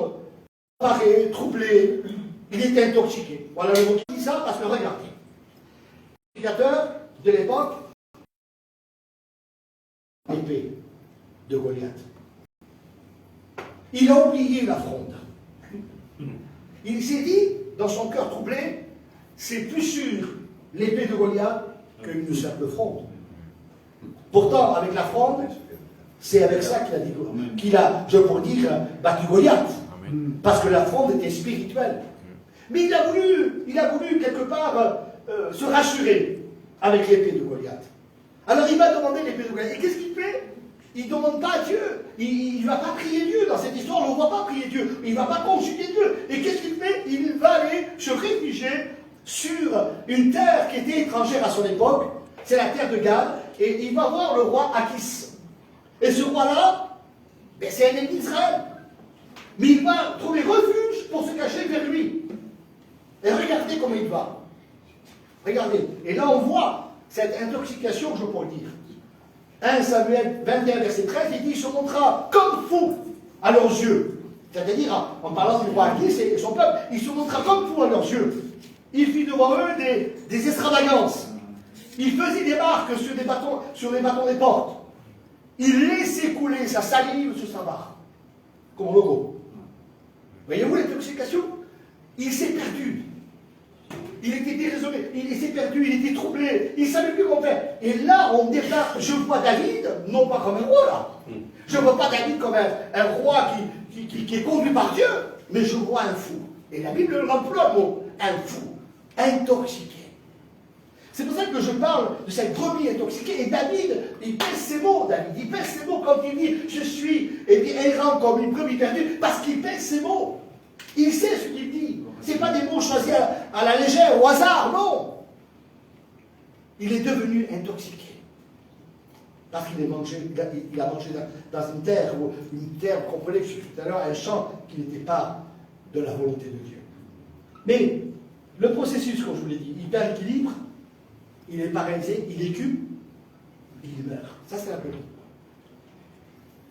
paré, troublé, il était intoxiqué. Voilà le mot qui dit ça, parce que regardez. L'indicateur de l'époque, l'épée de Goliath. Il a oublié la fronde. Il s'est dit, dans son cœur troublé, c'est plus sûr l'épée de Goliath qu'une simple fronde. Pourtant, avec la fronde, c'est avec ça qu'il a, je pourrais dire, battu Goliath. Parce que la fronde était spirituelle. Mais il a voulu quelque part se rassurer avec l'épée de Goliath. Alors il va demander l'épée de Goliath. Et qu'est-ce qu'il fait? Il ne demande pas à Dieu. Il ne va pas prier Dieu. Dans cette histoire, on ne voit pas prier Dieu. Il ne va pas consulter Dieu. Et qu'est-ce qu'il fait? Il va aller se réfugier sur une terre qui était étrangère à son époque. C'est la terre de Galles. Et il va voir le roi Achis. Et ce roi-là, ben, c'est un ennemi d'Israël. Mais il va trouver refuge pour se cacher vers lui. Et regardez comment il va. Regardez. Et là, on voit cette intoxication, je pourrais dire. 1 Samuel 21, verset 13, il dit, il se montra comme fou à leurs yeux. C'est-à-dire, en parlant du roi Achis et son peuple, il se montra comme fou à leurs yeux. Il fit devant eux des extravagances. Il faisait des marques sur les bâtons des portes. Il laissait couler sa salive sur sa barre. Comme logo. Voyez-vous l'intoxication? Il s'est perdu. Il était déraisonné, il s'est perdu, il était troublé, il ne savait plus comment faire. Et là, on déclare, je vois David, non pas comme un roi là. Je ne vois pas David comme un roi qui est conduit par Dieu, mais je vois un fou. Et la Bible l'emploie le mot, un fou, intoxiqué. C'est pour ça que je parle de cette brebis intoxiquée. Et David, il pèse ses mots, il pèse ses mots quand il dit, je suis errant comme une brebis perdue, parce qu'il pèse ses mots. Il sait ce qu'il dit. Ce n'est pas des mots choisis à la légère, au hasard, non. Il est devenu intoxiqué. Parce qu'il a mangé dans une terre, comprenez que je suis tout à l'heure, un champ qui n'était pas de la volonté de Dieu. Mais le processus, comme je vous l'ai dit, il perd l'équilibre, il est paralysé, il écume, et il meurt. Ça, c'est la brebis.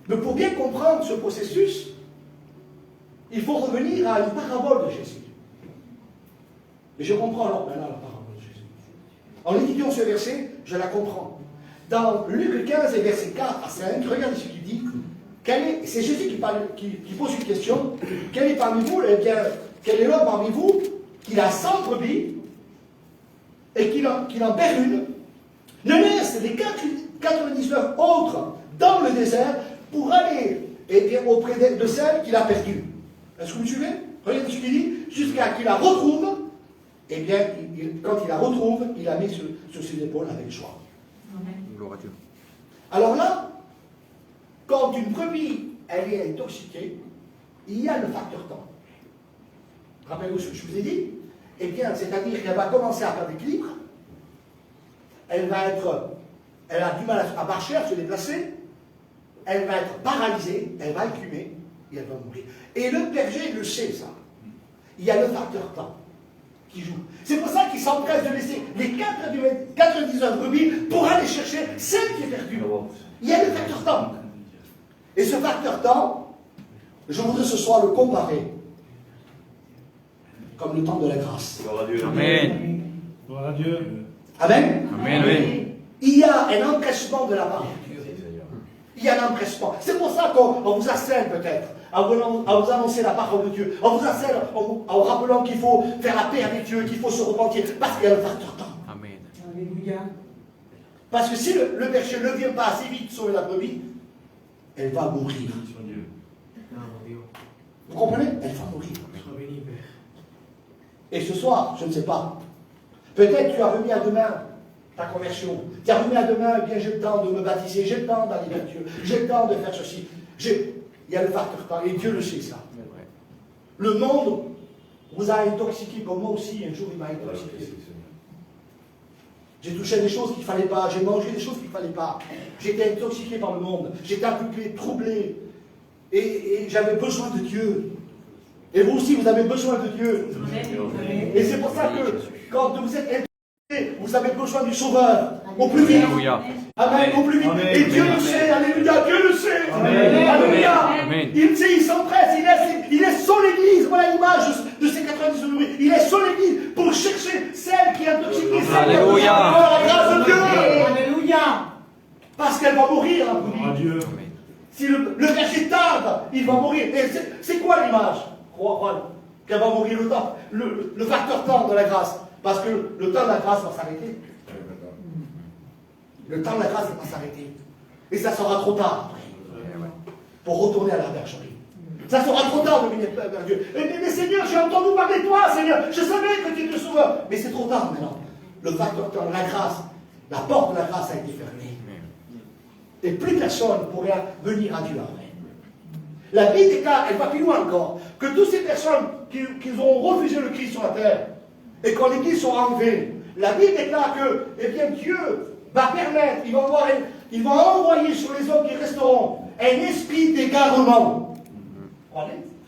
Mais pour bien comprendre ce processus, il faut revenir à une parabole de Jésus. Et je comprends alors maintenant la parabole de Jésus. En étudiant ce verset, je la comprends. Dans Luc 15 et versets 4 à 5, regardez ce qu'il dit. C'est Jésus qui pose une question. Quel est parmi vous, eh bien, quel est l'homme parmi vous qui a 100 brebis et qui en perd une, ne laisse les 99 autres dans le désert pour aller auprès de celle qu'il a perdue. Est-ce que vous suivez? Regardez ce qu'il dit. Jusqu'à qu'il la retrouve eh bien, quand il la retrouve, il la met sur ses épaules avec joie. Gloire à Dieu. Alors là, quand une brebis, elle est intoxiquée, il y a le facteur temps. Rappelez-vous ce que je vous ai dit? Eh bien, c'est-à-dire qu'elle va commencer à perdre l'équilibre, elle a du mal à marcher, à se déplacer, elle va être paralysée, elle va écumer, et elle va mourir. Et le berger le sait, ça. Il y a le facteur temps qui joue. C'est pour ça qu'il s'empresse de laisser les 99 brebis pour aller chercher celle qui est perdue. Il y a le facteur temps. Et ce facteur temps, je voudrais ce soir le comparer comme le temps de la grâce. Amen. Gloire à Dieu. Amen. Amen, oui. Il y a un empressement de la part de Dieu. Il y a un empressement. C'est pour ça qu'on vous assène peut-être à vous annoncer la parole de Dieu. On vous assène en rappelant qu'il faut faire la paix avec Dieu, qu'il faut se repentir, parce qu'il y a le facteur temps. Amen. Alléluia. Parce que si le berger ne vient pas assez vite sauver la brebis, elle va mourir. Vous comprenez? Elle va mourir. Et ce soir, je ne sais pas, peut-être tu as remis à demain ta conversion. Tu as remis à demain, eh bien j'ai le temps de me baptiser, j'ai le temps d'aller vers Dieu, j'ai le temps de faire ceci. Il y a le facteur temps, et Dieu le sait ça. Le monde vous a intoxiqué, comme moi aussi, un jour il m'a intoxiqué. J'ai touché des choses qu'il ne fallait pas, j'ai mangé des choses qu'il ne fallait pas. J'étais intoxiqué par le monde, j'étais aveuglé, troublé, et j'avais besoin de Dieu. Et vous aussi, vous avez besoin de Dieu. Et c'est pour ça que quand vous êtes intoxiqué, vous avez besoin du Sauveur. Au plus vite. Alléluia. Amen, au plus vite. Et Dieu le sait, alléluia, Dieu le sait. Alléluia. Amen. Il sait, il s'empresse, il est sur l'église. Voilà l'image de ces 90 ouvriers. Il est sur l'église pour chercher celle qui est intoxiquée, celle qui a besoin de la grâce de Dieu. Alléluia. Parce qu'elle va mourir. Gloire à Dieu. Si le berger tarde, il va mourir. Et c'est quoi l'image? Qu'elle va mourir le facteur temps de la grâce. Parce que le temps de la grâce va s'arrêter. Le temps de la grâce va s'arrêter. Et ça sera trop tard après. Pour retourner à la bergerie. Ça sera trop tard de venir vers Dieu. Mais Seigneur, j'ai entendu parler de toi, Seigneur. Je savais que tu étais sauveur. Mais c'est trop tard maintenant. Le facteur temps, la grâce, la porte de la grâce a été fermée. Et plus personne ne pourrait venir à Dieu après. La Bible déclare, elle va plus loin encore, que toutes ces personnes qui auront refusé le Christ sur la terre, et quand l'Église sera enlevée, la Bible déclare que, eh bien, Dieu va permettre, il va envoyer sur les hommes qui resteront un esprit d'égarement.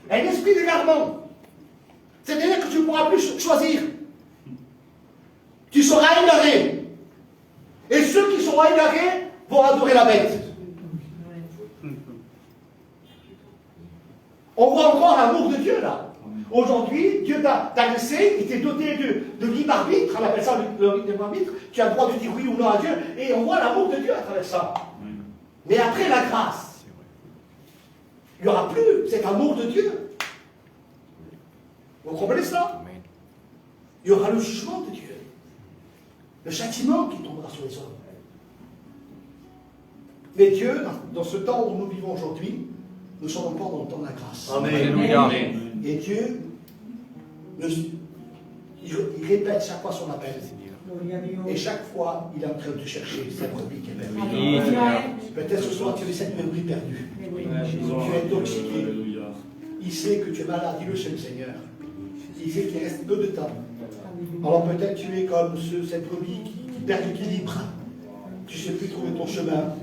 Un esprit d'égarement. C'est-à-dire que tu ne pourras plus choisir. Tu seras égaré. Et ceux qui seront égarés vont adorer la bête. On voit encore l'amour de Dieu là. Aujourd'hui, Dieu t'a laissé, il t'est doté de libre arbitre, on appelle ça le libre arbitre, tu as le droit de dire oui ou non à Dieu, et on voit l'amour de Dieu à travers ça. Mais après la grâce, il n'y aura plus cet amour de Dieu. Vous comprenez ça? Il y aura le jugement de Dieu, le châtiment qui tombera sur les hommes. Mais Dieu, dans ce temps où nous vivons aujourd'hui, nous sommes encore dans le temps de la grâce. Amen. Et Dieu, il répète chaque fois son appel. Et chaque fois, il est en train de chercher cette brebis qui est perdue. Peut-être ce soir, tu es cette brebis perdue. Tu es intoxiqué. Il sait que tu es malade. Dis-le chez le Seigneur. Il sait qu'il reste peu de temps. Alors peut-être tu es comme cette brebis qui perd l'équilibre. Tu ne sais plus trouver ton chemin.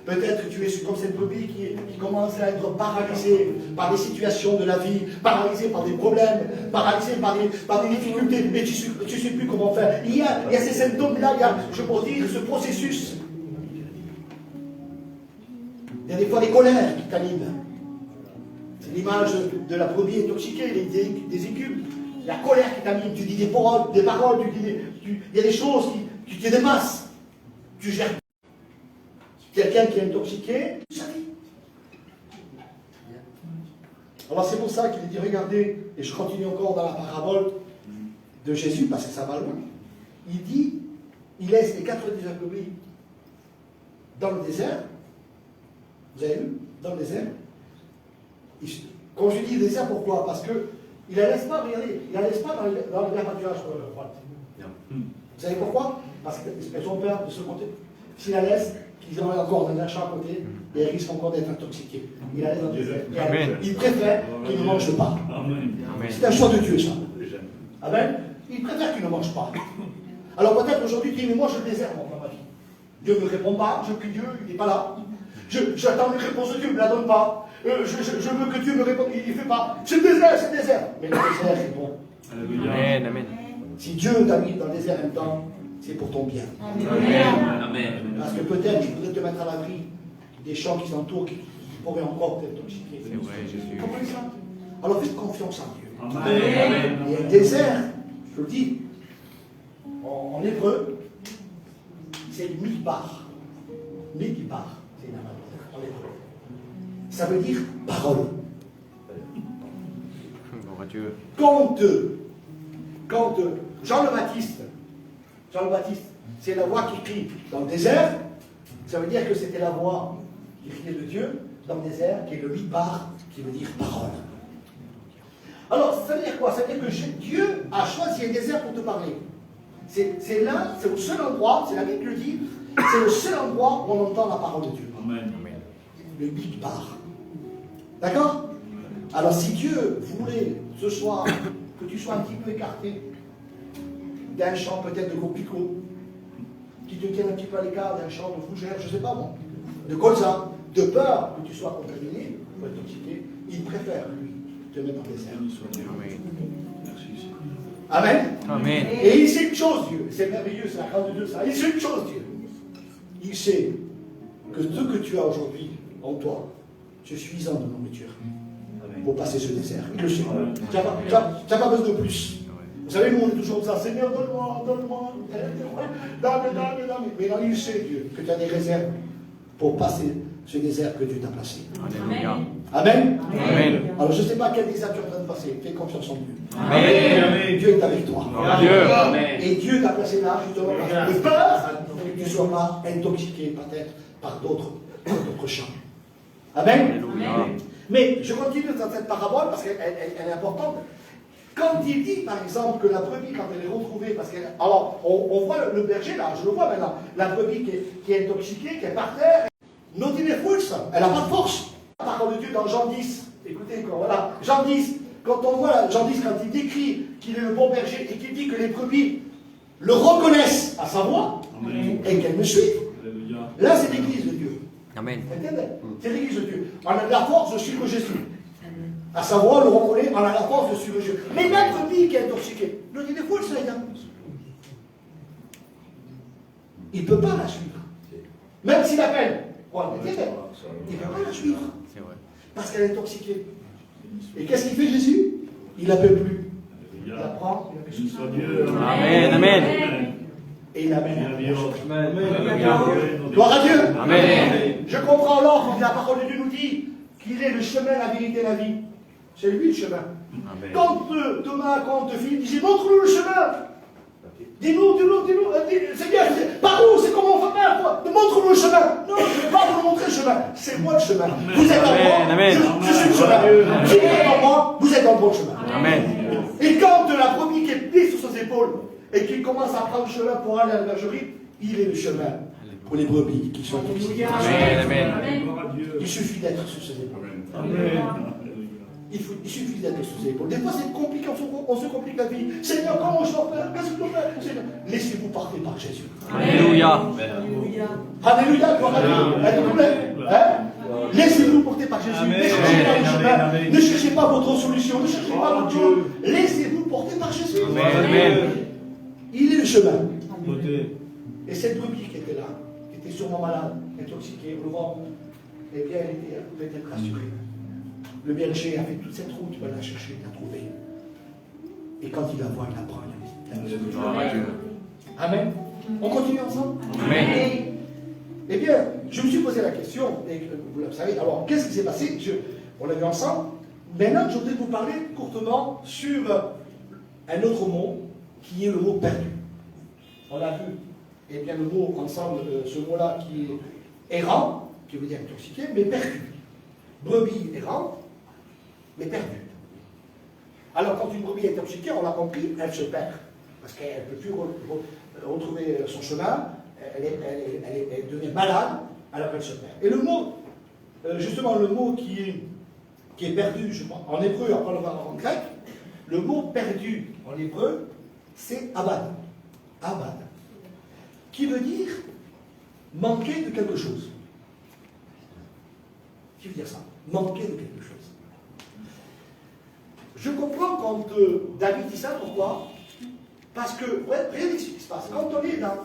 Peut-être que tu es comme cette brebis qui commence à être paralysée par des situations de la vie, paralysée par des problèmes, paralysée par des difficultés, mais tu ne sais plus comment faire. Il y a ces symptômes-là, il y a, je peux dire, ce processus. Il y a des fois des colères qui t'animent. C'est l'image de la brebis intoxiquée, des écumes. La colère qui t'anime, tu dis des paroles, il y a des choses qui te dépassent. Tu gères. Quelqu'un qui est intoxiqué, ça dit. Alors c'est pour ça qu'il dit, regardez, et je continue encore dans la parabole de Jésus, parce que ça va loin. Il dit, il laisse les 99 brebis dans le désert. Vous avez vu? Dans le désert. Quand je dis désert, pourquoi? Parce que Il la laisse pas, regardez, il la laisse pas dans le pâturage droite. Vous savez pourquoi? Parce qu'elles ont peur de se compter. S'il la laisse, qu'ils ont encore un achat à côté, et elles risquent encore d'être intoxiquées. Il la laisse dans le désert. Il préfère qu'ils ne mangent pas. C'est un choix de Dieu, ça. Amen. Il préfère qu'ils ne mangent pas. Alors peut-être aujourd'hui, tu dis, mais moi je le désert dans ma vie. Dieu ne me répond pas, je prie Dieu, il n'est pas là. J'attends une réponse de Dieu, il ne me la donne pas. Je veux que Dieu me réponde, il ne fait pas. C'est le désert, c'est le désert. Mais le désert, c'est bon. Amen, amen. Si Dieu t'a mis dans le désert un temps, c'est pour ton bien. Amen. Parce que peut-être je voudrais te mettre à l'abri des champs qui s'entourent, qui pourraient encore t'intoxiquer. C'est vrai, Jésus. Vous comprenez ça? Alors faites confiance en Dieu. Amen. Et un désert, je le dis, en hébreu, c'est midbar. Midbar, c'est une en hébreu. Ça veut dire parole. Gloire à Dieu. Quand Jean le Baptiste, c'est la voix qui crie dans le désert, ça veut dire que c'était la voix qui criait de Dieu dans le désert, qui est le midbar, qui veut dire parole. Alors, ça veut dire quoi? Ça veut dire que Dieu a choisi un désert pour te parler. C'est là, c'est le seul endroit, c'est la Bible qui le dit, c'est le seul endroit où on entend la parole de Dieu. Amen. Le midbar. D'accord? Alors, si Dieu voulait ce soir que tu sois un petit peu écarté d'un champ peut-être de coquelicot, qui te tienne un petit peu à l'écart d'un champ de fougère, je ne sais pas moi, de colza, de peur que tu sois contaminé, ou intoxiqué, il préfère, lui, te mettre dans le désert. Amen. Amen. Et il sait une chose, Dieu, c'est merveilleux, c'est la grâce de Dieu, ça. Il sait une chose, Dieu. Il sait que ce que tu as aujourd'hui en toi, c'est suffisant de nourriture pour passer ce désert. Il le sait. Tu n'as pas besoin de plus. Vous savez, nous on est toujours comme ça, Seigneur, donne-moi, donne-moi. Mais non, il sait, Dieu, que tu as des réserves pour passer ce désert que Dieu t'a placé. Alléluia. Amen. Amen. Alors je ne sais pas quel désert tu es en train de passer. Fais confiance en Dieu. Amen. Dieu est avec toi. Dieu. Et Dieu t'a placé là justement parce que peur que tu ne sois pas intoxiqué peut-être par d'autres champs. Amen. Mais je continue dans cette parabole parce qu'elle est importante. Quand il dit, par exemple, que la brebis, quand elle est retrouvée, parce qu'elle... Alors, on voit le berger, là, je le vois maintenant, la brebis qui est intoxiquée, qui est par terre, non il est fouille, elle n'a pas de force. La parole de Dieu dans Jean 10, écoutez, voilà, Jean 10, quand on voit Jean 10, quand il décrit qu'il est le bon berger et qu'il dit que les brebis le reconnaissent à sa voix, et qu'elles me suivent, là c'est l'église de Dieu. Amen. C'est l'église de Dieu. On a de la force de suivre Jésus. À savoir, le reconnaît, on a la force de suivre Jésus. Mais la brebis qui est intoxiquée, le dit des foules, ça il ne peut pas la suivre. Même s'il appelle. Il ne peut pas la suivre. C'est vrai. Parce qu'elle est intoxiquée. Et qu'est-ce qu'il fait Jésus? Il n'appelle plus. Il la prend, il la met sur Dieu. Amen. Amen. Et il l'amène. Gloire à Dieu. Amen. Je comprends alors quand la parole de Dieu nous dit qu'il est le chemin, la vérité et la vie. C'est lui le chemin. Amen. Quand Thomas, quand Philippe disait montre-nous le chemin. Dis-nous, Seigneur, par où? C'est comment on fait faire? Montre-nous le chemin. Non, je ne vais pas vous montrer le chemin. C'est moi le chemin. Vous êtes en moi, je suis le chemin. Si vous êtes en moi, vous êtes dans le bon chemin. Amen. Et quand la brebis qui est prise sur ses épaules et qui commence à prendre le chemin pour aller à la bergerie, il est le chemin pour les brebis qui sont intoxiquées. Amen. Amen. Il suffit d'être sur ses épaules. Il suffit d'être sur ses épaules. Des fois, c'est compliqué, on se complique la vie. Seigneur, comment je dois faire? Qu'est-ce que je dois faire? Seigneur, laissez-vous porter par Jésus. Alléluia. Alléluia, gloire à Dieu. Laissez-vous porter par Jésus. Ne cherchez pas le chemin. Ne cherchez pas votre solution. Ne cherchez pas votre Dieu. Laissez-vous porter par Jésus. Amen. Il est le chemin. Et cette brebis qui était là, qui était sûrement malade, intoxiquée, au vent, eh bien, elle était peut-être rassurée. Le berger a fait toute cette route pour la chercher, la trouver. Et quand il la voit, il la prend, il la dit. Amen. On continue ensemble? Amen. Eh bien, je me suis posé la question, et vous le savez, alors qu'est-ce qui s'est passé? On l'a vu ensemble. Maintenant, je voudrais vous parler courtement sur un autre mot, qui est le mot perdu. On a vu, eh bien, le mot ensemble, ce mot-là qui est errant, qui veut dire intoxiqué, mais perdu. Brebis errant, mais perdu. Alors quand une brebis est intoxiquée, on l'a compris, elle se perd. Parce qu'elle ne peut plus retrouver son chemin, elle devient malade, alors elle se perd. Et le mot, justement le mot qui est perdu, je pense, en hébreu, après on va voir en grec, le mot perdu en hébreu, c'est abad. Abad. Qui veut dire manquer de quelque chose. Qui veut dire ça? Manquer de quelque chose. Je comprends quand David dit ça, pourquoi? Parce que, regardez ce qui se passe. Quand on est dans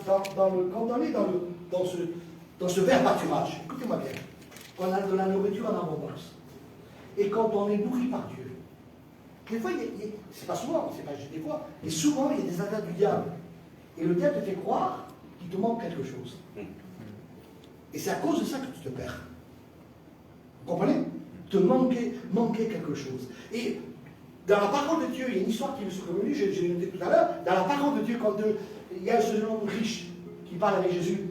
ce verbe pâturage, écoutez-moi bien, quand on a de la nourriture en abondance, et quand on est nourri par Dieu, des fois, c'est pas souvent, c'est pas juste des fois, mais souvent il y a des attaques du diable. Et le diable te fait croire qu'il te manque quelque chose. Et c'est à cause de ça que tu te perds. Vous comprenez? Te manquer quelque chose. Et dans la parole de Dieu, il y a une histoire qui me est revenue, j'ai noté tout à l'heure, dans la parole de Dieu, quand il y a ce jeune homme riche qui parle avec Jésus,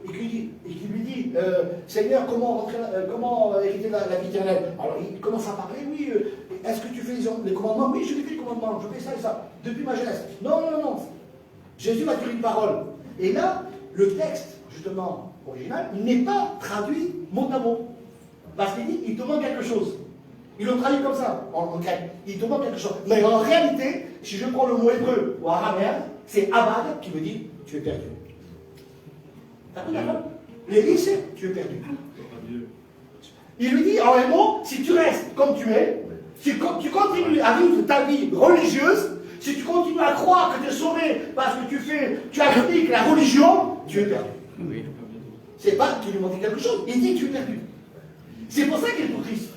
et qui lui dit, Seigneur, comment hériter la vie éternelle? Alors il commence à parler, oui, est-ce que tu fais les commandements? Oui, je fais les commandements, je fais ça et ça, depuis ma jeunesse. Non. Jésus m'a dit une parole. Et là, le texte, justement, original, n'est pas traduit mot à mot. Parce qu'il dit, il te manque quelque chose. Ils l'ont traduit comme ça, en grec. Il te manque quelque chose. Mais en réalité, si je prends le mot hébreu ou araméen, c'est abad qui veut dire, tu es perdu. T'as tout d'accord? Les lycées, tu es perdu. Il lui dit, en un mot, si tu restes comme tu es, si tu continues à vivre ta vie religieuse, si tu continues à croire que tu es sauvé parce que tu appliques la religion, tu es perdu. Oui. C'est pas qu'il lui manque quelque chose, il dit que tu es perdu. C'est pour ça qu'il est tout triste.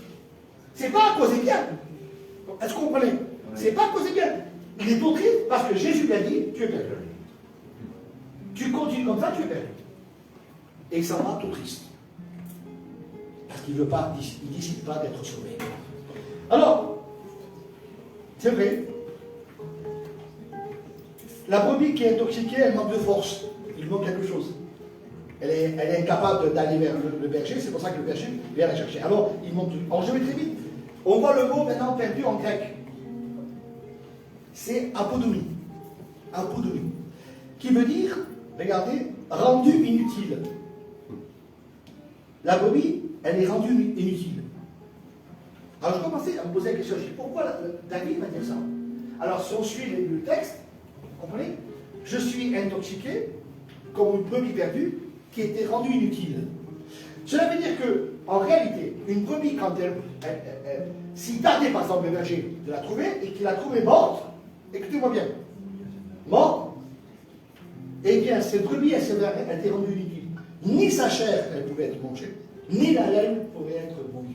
C'est pas à cause des bien. Est-ce que vous comprenez? C'est pas à cause des bien. Il est tout triste parce que Jésus lui a dit, tu es perdu. Tu continues comme ça, tu es perdu. Et il s'en va tout triste. Parce qu'il ne décide pas d'être sauvé. Alors, c'est vrai, la brebis qui est intoxiquée, elle manque de force. Il manque quelque chose. Elle est incapable d'aller vers le berger, c'est pour ça que le berger vient la chercher. Alors, il monte. Alors, je vais très vite. On voit le mot maintenant perdu en grec. C'est apodomie. Apodomie. Qui veut dire, regardez, rendu inutile. La brebis, elle est rendue inutile. Alors, je commençais à me poser la question, je dis, pourquoi David va dire ça? Alors, si on suit le texte, vous comprenez? Je suis intoxiqué, comme une brebis perdue, qui était rendue inutile. Cela veut dire que, en réalité, une brebis, quand s'il tardait par exemple le berger de la trouver, et qu'il la trouvait morte, écoutez-moi bien, morte, eh bien, cette brebis, elle était rendue inutile. Ni sa chair, elle pouvait être mangée, ni la laine pouvait être vendue.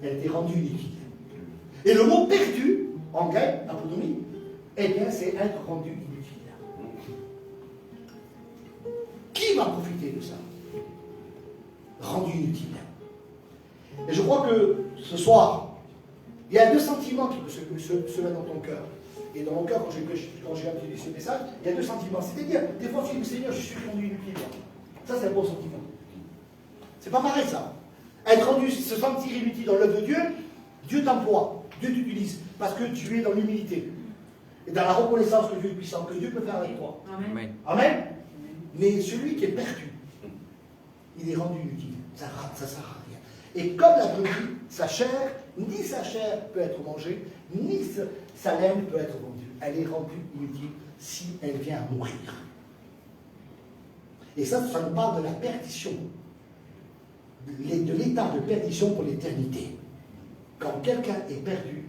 Elle était rendue inutile. Et le mot perdu, en grec, apodomie, eh bien, c'est être rendu inutile. Qui va profiter de ça? Rendu inutile. Et je crois que ce soir, il y a deux sentiments qui peuvent se mettre dans ton cœur. Et dans mon cœur, quand j'ai entendu ce message, il y a deux sentiments. C'est-à-dire, des fois, tu dis, Seigneur, je suis rendu inutile. Ça, c'est un bon sentiment. C'est pas pareil, ça. Être rendu, se sentir inutile dans l'œuvre de Dieu, Dieu t'emploie, Dieu t'utilise, parce que tu es dans l'humilité. Et dans la reconnaissance que Dieu est puissant, que Dieu peut faire avec toi. Amen. Amen. Mais celui qui est perdu, il est rendu inutile. Ça ne sert à rien. Et comme la brebis, sa chair, ni sa chair peut être mangée, ni sa laine peut être vendue. Elle est rendue inutile si elle vient à mourir. Et ça nous parle de la perdition, de l'état de perdition pour l'éternité. Quand quelqu'un est perdu,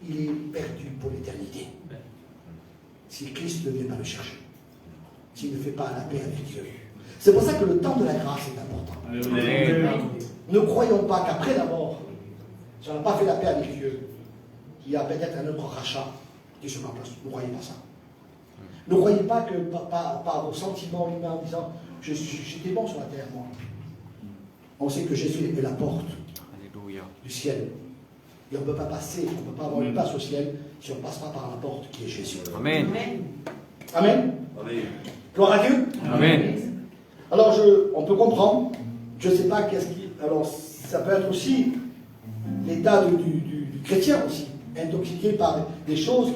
il est perdu pour l'éternité. Si Christ ne vient pas le chercher, s'il ne fait pas la paix avec Dieu. C'est pour ça que le temps de la grâce est important. Ne croyons pas qu'après la mort, si on n'a pas fait la paix avec Dieu, il y a peut-être un autre rachat qui se met en place. Ne croyez pas ça. Ne croyez pas que par vos sentiments humains en disant j'étais bon sur la terre, moi. On sait que Jésus est la porte du ciel. Et on ne peut pas passer, on ne peut pas avoir une place au ciel si on ne passe pas par la porte qui est Jésus. Amen. Amen. Amen. Gloire à Dieu. Amen. Alors on peut comprendre, je ne sais pas qu'est-ce qui. Alors ça peut être aussi l'état du chrétien aussi, intoxiqué par des choses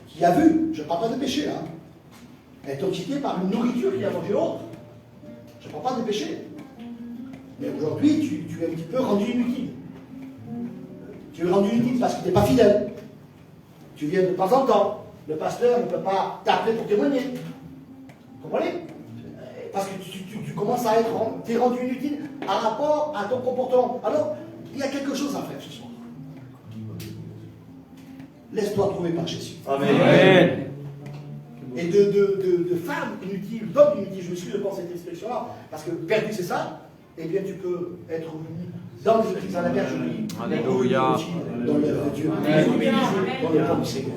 qu'il a vues. Je ne parle pas de péché, hein. Intoxiqué par une nourriture qu'il a mangée autre. Je ne parle pas de péché. Mais aujourd'hui, tu es un petit peu rendu inutile. Tu es rendu inutile parce que tu n'es pas fidèle. Tu viens de temps en temps. Le pasteur ne peut pas t'appeler pour témoigner. Vous comprenez? Parce que tu commences à être rendu inutile par rapport à ton comportement. Alors, il y a quelque chose à faire ce soir. Laisse-toi trouver par Jésus. Amen. Et de femmes inutiles, d'hommes inutiles, je me suis de penser cette expression-là, parce que perdu c'est ça, eh bien tu peux être dans les églises à la bergerie, Alléluia. dans l'œuvre de Dieu, dans le plan du Seigneur.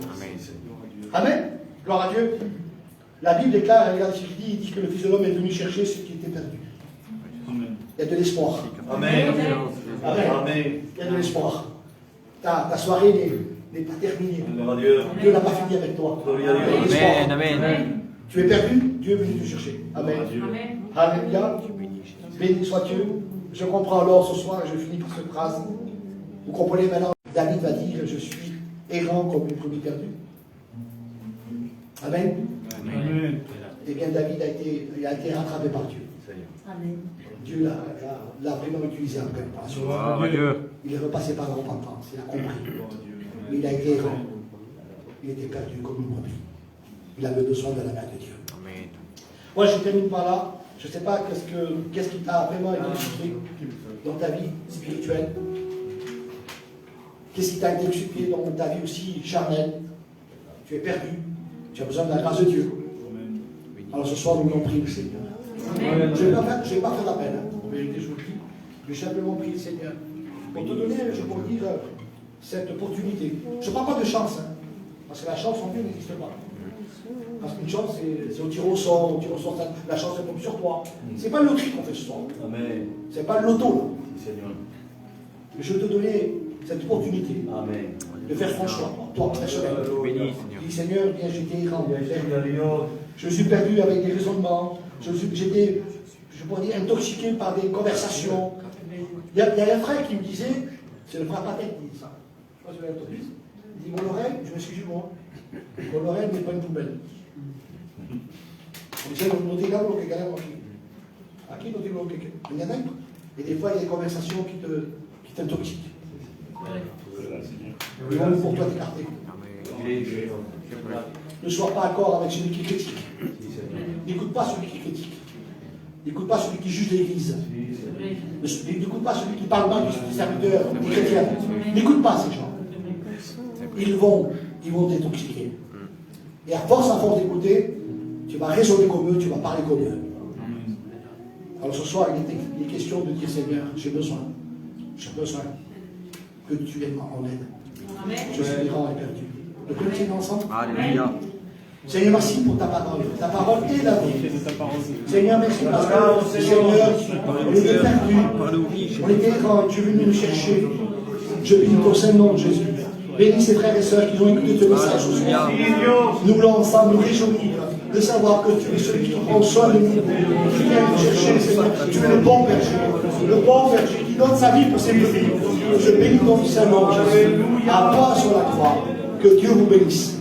Amen. Gloire à Dieu. La Bible déclare, regarde ce qu'il dit, il dit que le Fils de l'homme est venu chercher ce qui était perdu. Il y a de l'espoir. Amen. Amen. Il y a de l'espoir. Ta soirée n'est pas terminée. Dieu n'a pas fini avec toi. Amen, amen. Tu es perdu, Dieu est venu te chercher. Amen. Alléluia. Béni soit Dieu. Je comprends alors ce soir, je finis par cette phrase. Vous comprenez maintenant, David va dire, je suis errant comme une brebis perdue. Amen. Amen. Eh bien, David a été rattrapé par Dieu. Amen. Dieu l'a vraiment utilisé après par la suite. Gloire à Dieu. Il est repassé par la repentance, il a compris. Mais il a été errant. Il était perdu comme une brebis. Il avait besoin de la main de Dieu. Amen. Moi, je termine par là. Je ne sais pas qu'est-ce qui t'a vraiment intoxiqué dans ta vie spirituelle. Qu'est-ce qui t'a intoxiqué dans ta vie aussi charnelle. Tu es perdu. Tu as besoin de la grâce de Dieu. Alors ce soir, nous allons prier le Seigneur. Je ne vais pas faire l'appel, en vérité, je vous le dis. Je vais simplement prier le Seigneur. Pour te donner, pour dire cette opportunité. Je ne parle pas de chance, hein, parce que la chance en Dieu n'existe pas. Parce qu'une chance, c'est au tir au sort, la chance elle tombe sur toi. C'est pas le loterie qu'on fait ce soir. C'est pas le loto. Mais je vais te donner cette opportunité de faire ton choix, toi, personnellement. Dis Seigneur, bien j'étais errant. Je suis perdu avec des raisonnements. J'étais, je pourrais dire, intoxiqué par des conversations. Il y a un frère qui me disait, c'est le frère Patek qui dit ça. Je ne sais pas si vous l'avez entendu. Il dit, mon oreille, je m'excuse moi, mon oreille n'est pas une poubelle. Non ti cago che cariamo a chi non ti lo che et des fois il y a des conversations qui t'intoxiquent. Même pour toi t'écarter. Ne sois pas d'accord avec celui qui critique. N'écoute pas celui qui critique. N'écoute pas celui qui juge l'Église. N'écoute pas celui qui parle mal du serviteur, du chrétien. N'écoute pas ces gens. Ils vont t'intoxiquer. Et à force d'écouter, tu vas raisonner comme eux, tu vas parler comme eux. Alors ce soir, il est question de dire Seigneur, j'ai besoin que tu aies en aide. Je suis errant et perdu. Donc nous sommes ensemble. Alléluia. Seigneur, merci pour ta parole. Ta parole est la vie. Seigneur, merci parce que Seigneur, on était perdu. On était errant, tu es venu nous chercher. Je bénis ton Saint-Nom, Jésus. Bénis ces frères et sœurs qui ont écouté ce message ce soir. Nous voulons ensemble nous réjouir de savoir que tu es celui qui prend soin de nous, qui vient nous chercher, Seigneur. Tu es le bon berger qui donne sa vie pour ses brebis. Je bénis ton Saint-Nom, Jésus. À toi sur la croix. Que Dieu vous bénisse.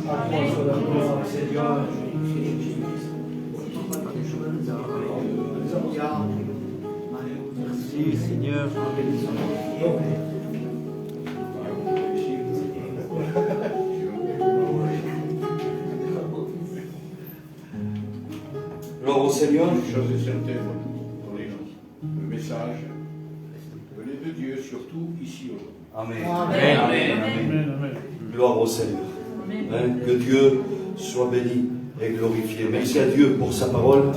Merci Seigneur. Gloire au Seigneur. Une chose est certaine pour les gens. Le message venait de Dieu, surtout ici aujourd'hui. Amen. Gloire au Seigneur. Que Dieu soit béni et glorifié. Merci à Dieu pour sa parole.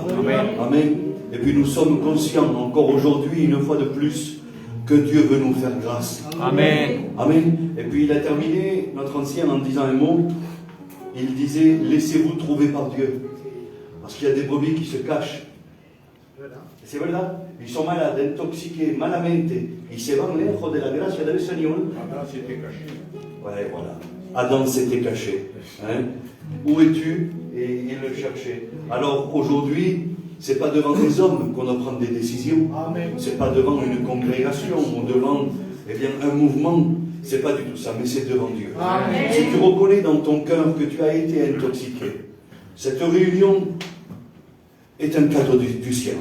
Amen. Et puis nous sommes conscients encore aujourd'hui, une fois de plus, que Dieu veut nous faire grâce. Amen. Amen. Et puis il a terminé, notre ancien, en disant un mot. Il disait, laissez-vous trouver par Dieu. Parce qu'il y a des brebis qui se cachent. C'est vrai, ils sont malades, intoxiqués, malamente. Ils se van lejos de la gracia del Señor. Adam s'était caché. Ouais, voilà. Adam s'était caché. Hein? Où es-tu? Et il le cherchait. Alors aujourd'hui, c'est pas devant des hommes qu'on doit prendre des décisions. C'est pas devant une congrégation ou devant un mouvement. C'est pas du tout ça, mais c'est devant Dieu. Amen. Si tu reconnais dans ton cœur que tu as été intoxiqué, cette réunion est un cadeau du ciel.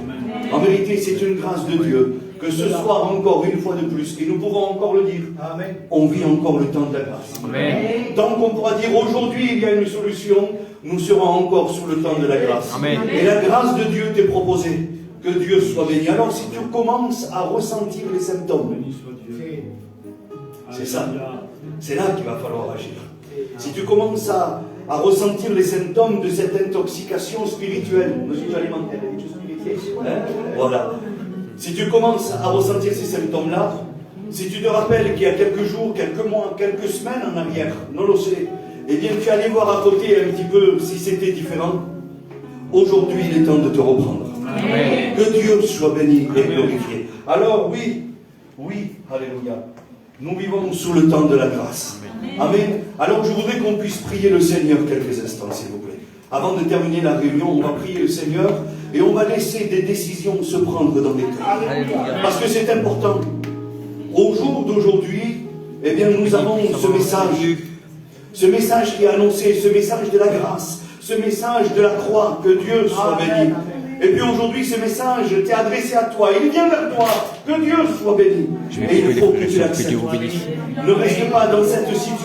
En vérité, c'est une grâce de Dieu que ce soir encore une fois de plus, et nous pourrons encore le dire, Amen. on vit encore le temps de la grâce. Amen. Tant qu'on pourra dire aujourd'hui il y a une solution, nous serons encore sous le temps de la grâce. Amen. Et la grâce de Dieu t'est proposée. Que Dieu soit béni. Alors si tu commences à ressentir les symptômes, c'est ça. C'est là qu'il va falloir agir. Si tu commences à ressentir les symptômes de cette intoxication spirituelle, voilà. Si tu commences à ressentir ces symptômes-là, si tu te rappelles qu'il y a quelques jours, quelques mois, quelques semaines en arrière, non le sais, eh bien tu allais voir à côté un petit peu si c'était différent. Aujourd'hui, il est temps de te reprendre. Amen. Que Dieu soit béni et glorifié. Alors oui, alléluia. Nous vivons sous le temps de la grâce. Amen. Alors je voudrais qu'on puisse prier le Seigneur quelques instants, s'il vous plaît. Avant de terminer la réunion, on va prier le Seigneur et on va laisser des décisions se prendre dans les cœurs. Parce que c'est important. Au jour d'aujourd'hui, eh bien, nous avons ce message qui est annoncé, ce message de la grâce, ce message de la croix, que Dieu soit béni. Et puis aujourd'hui, ce message t'est adressé à toi. Il vient vers toi. Que Dieu soit béni. Et il faut que tu l'acceptes. Ne reste pas dans cette situation.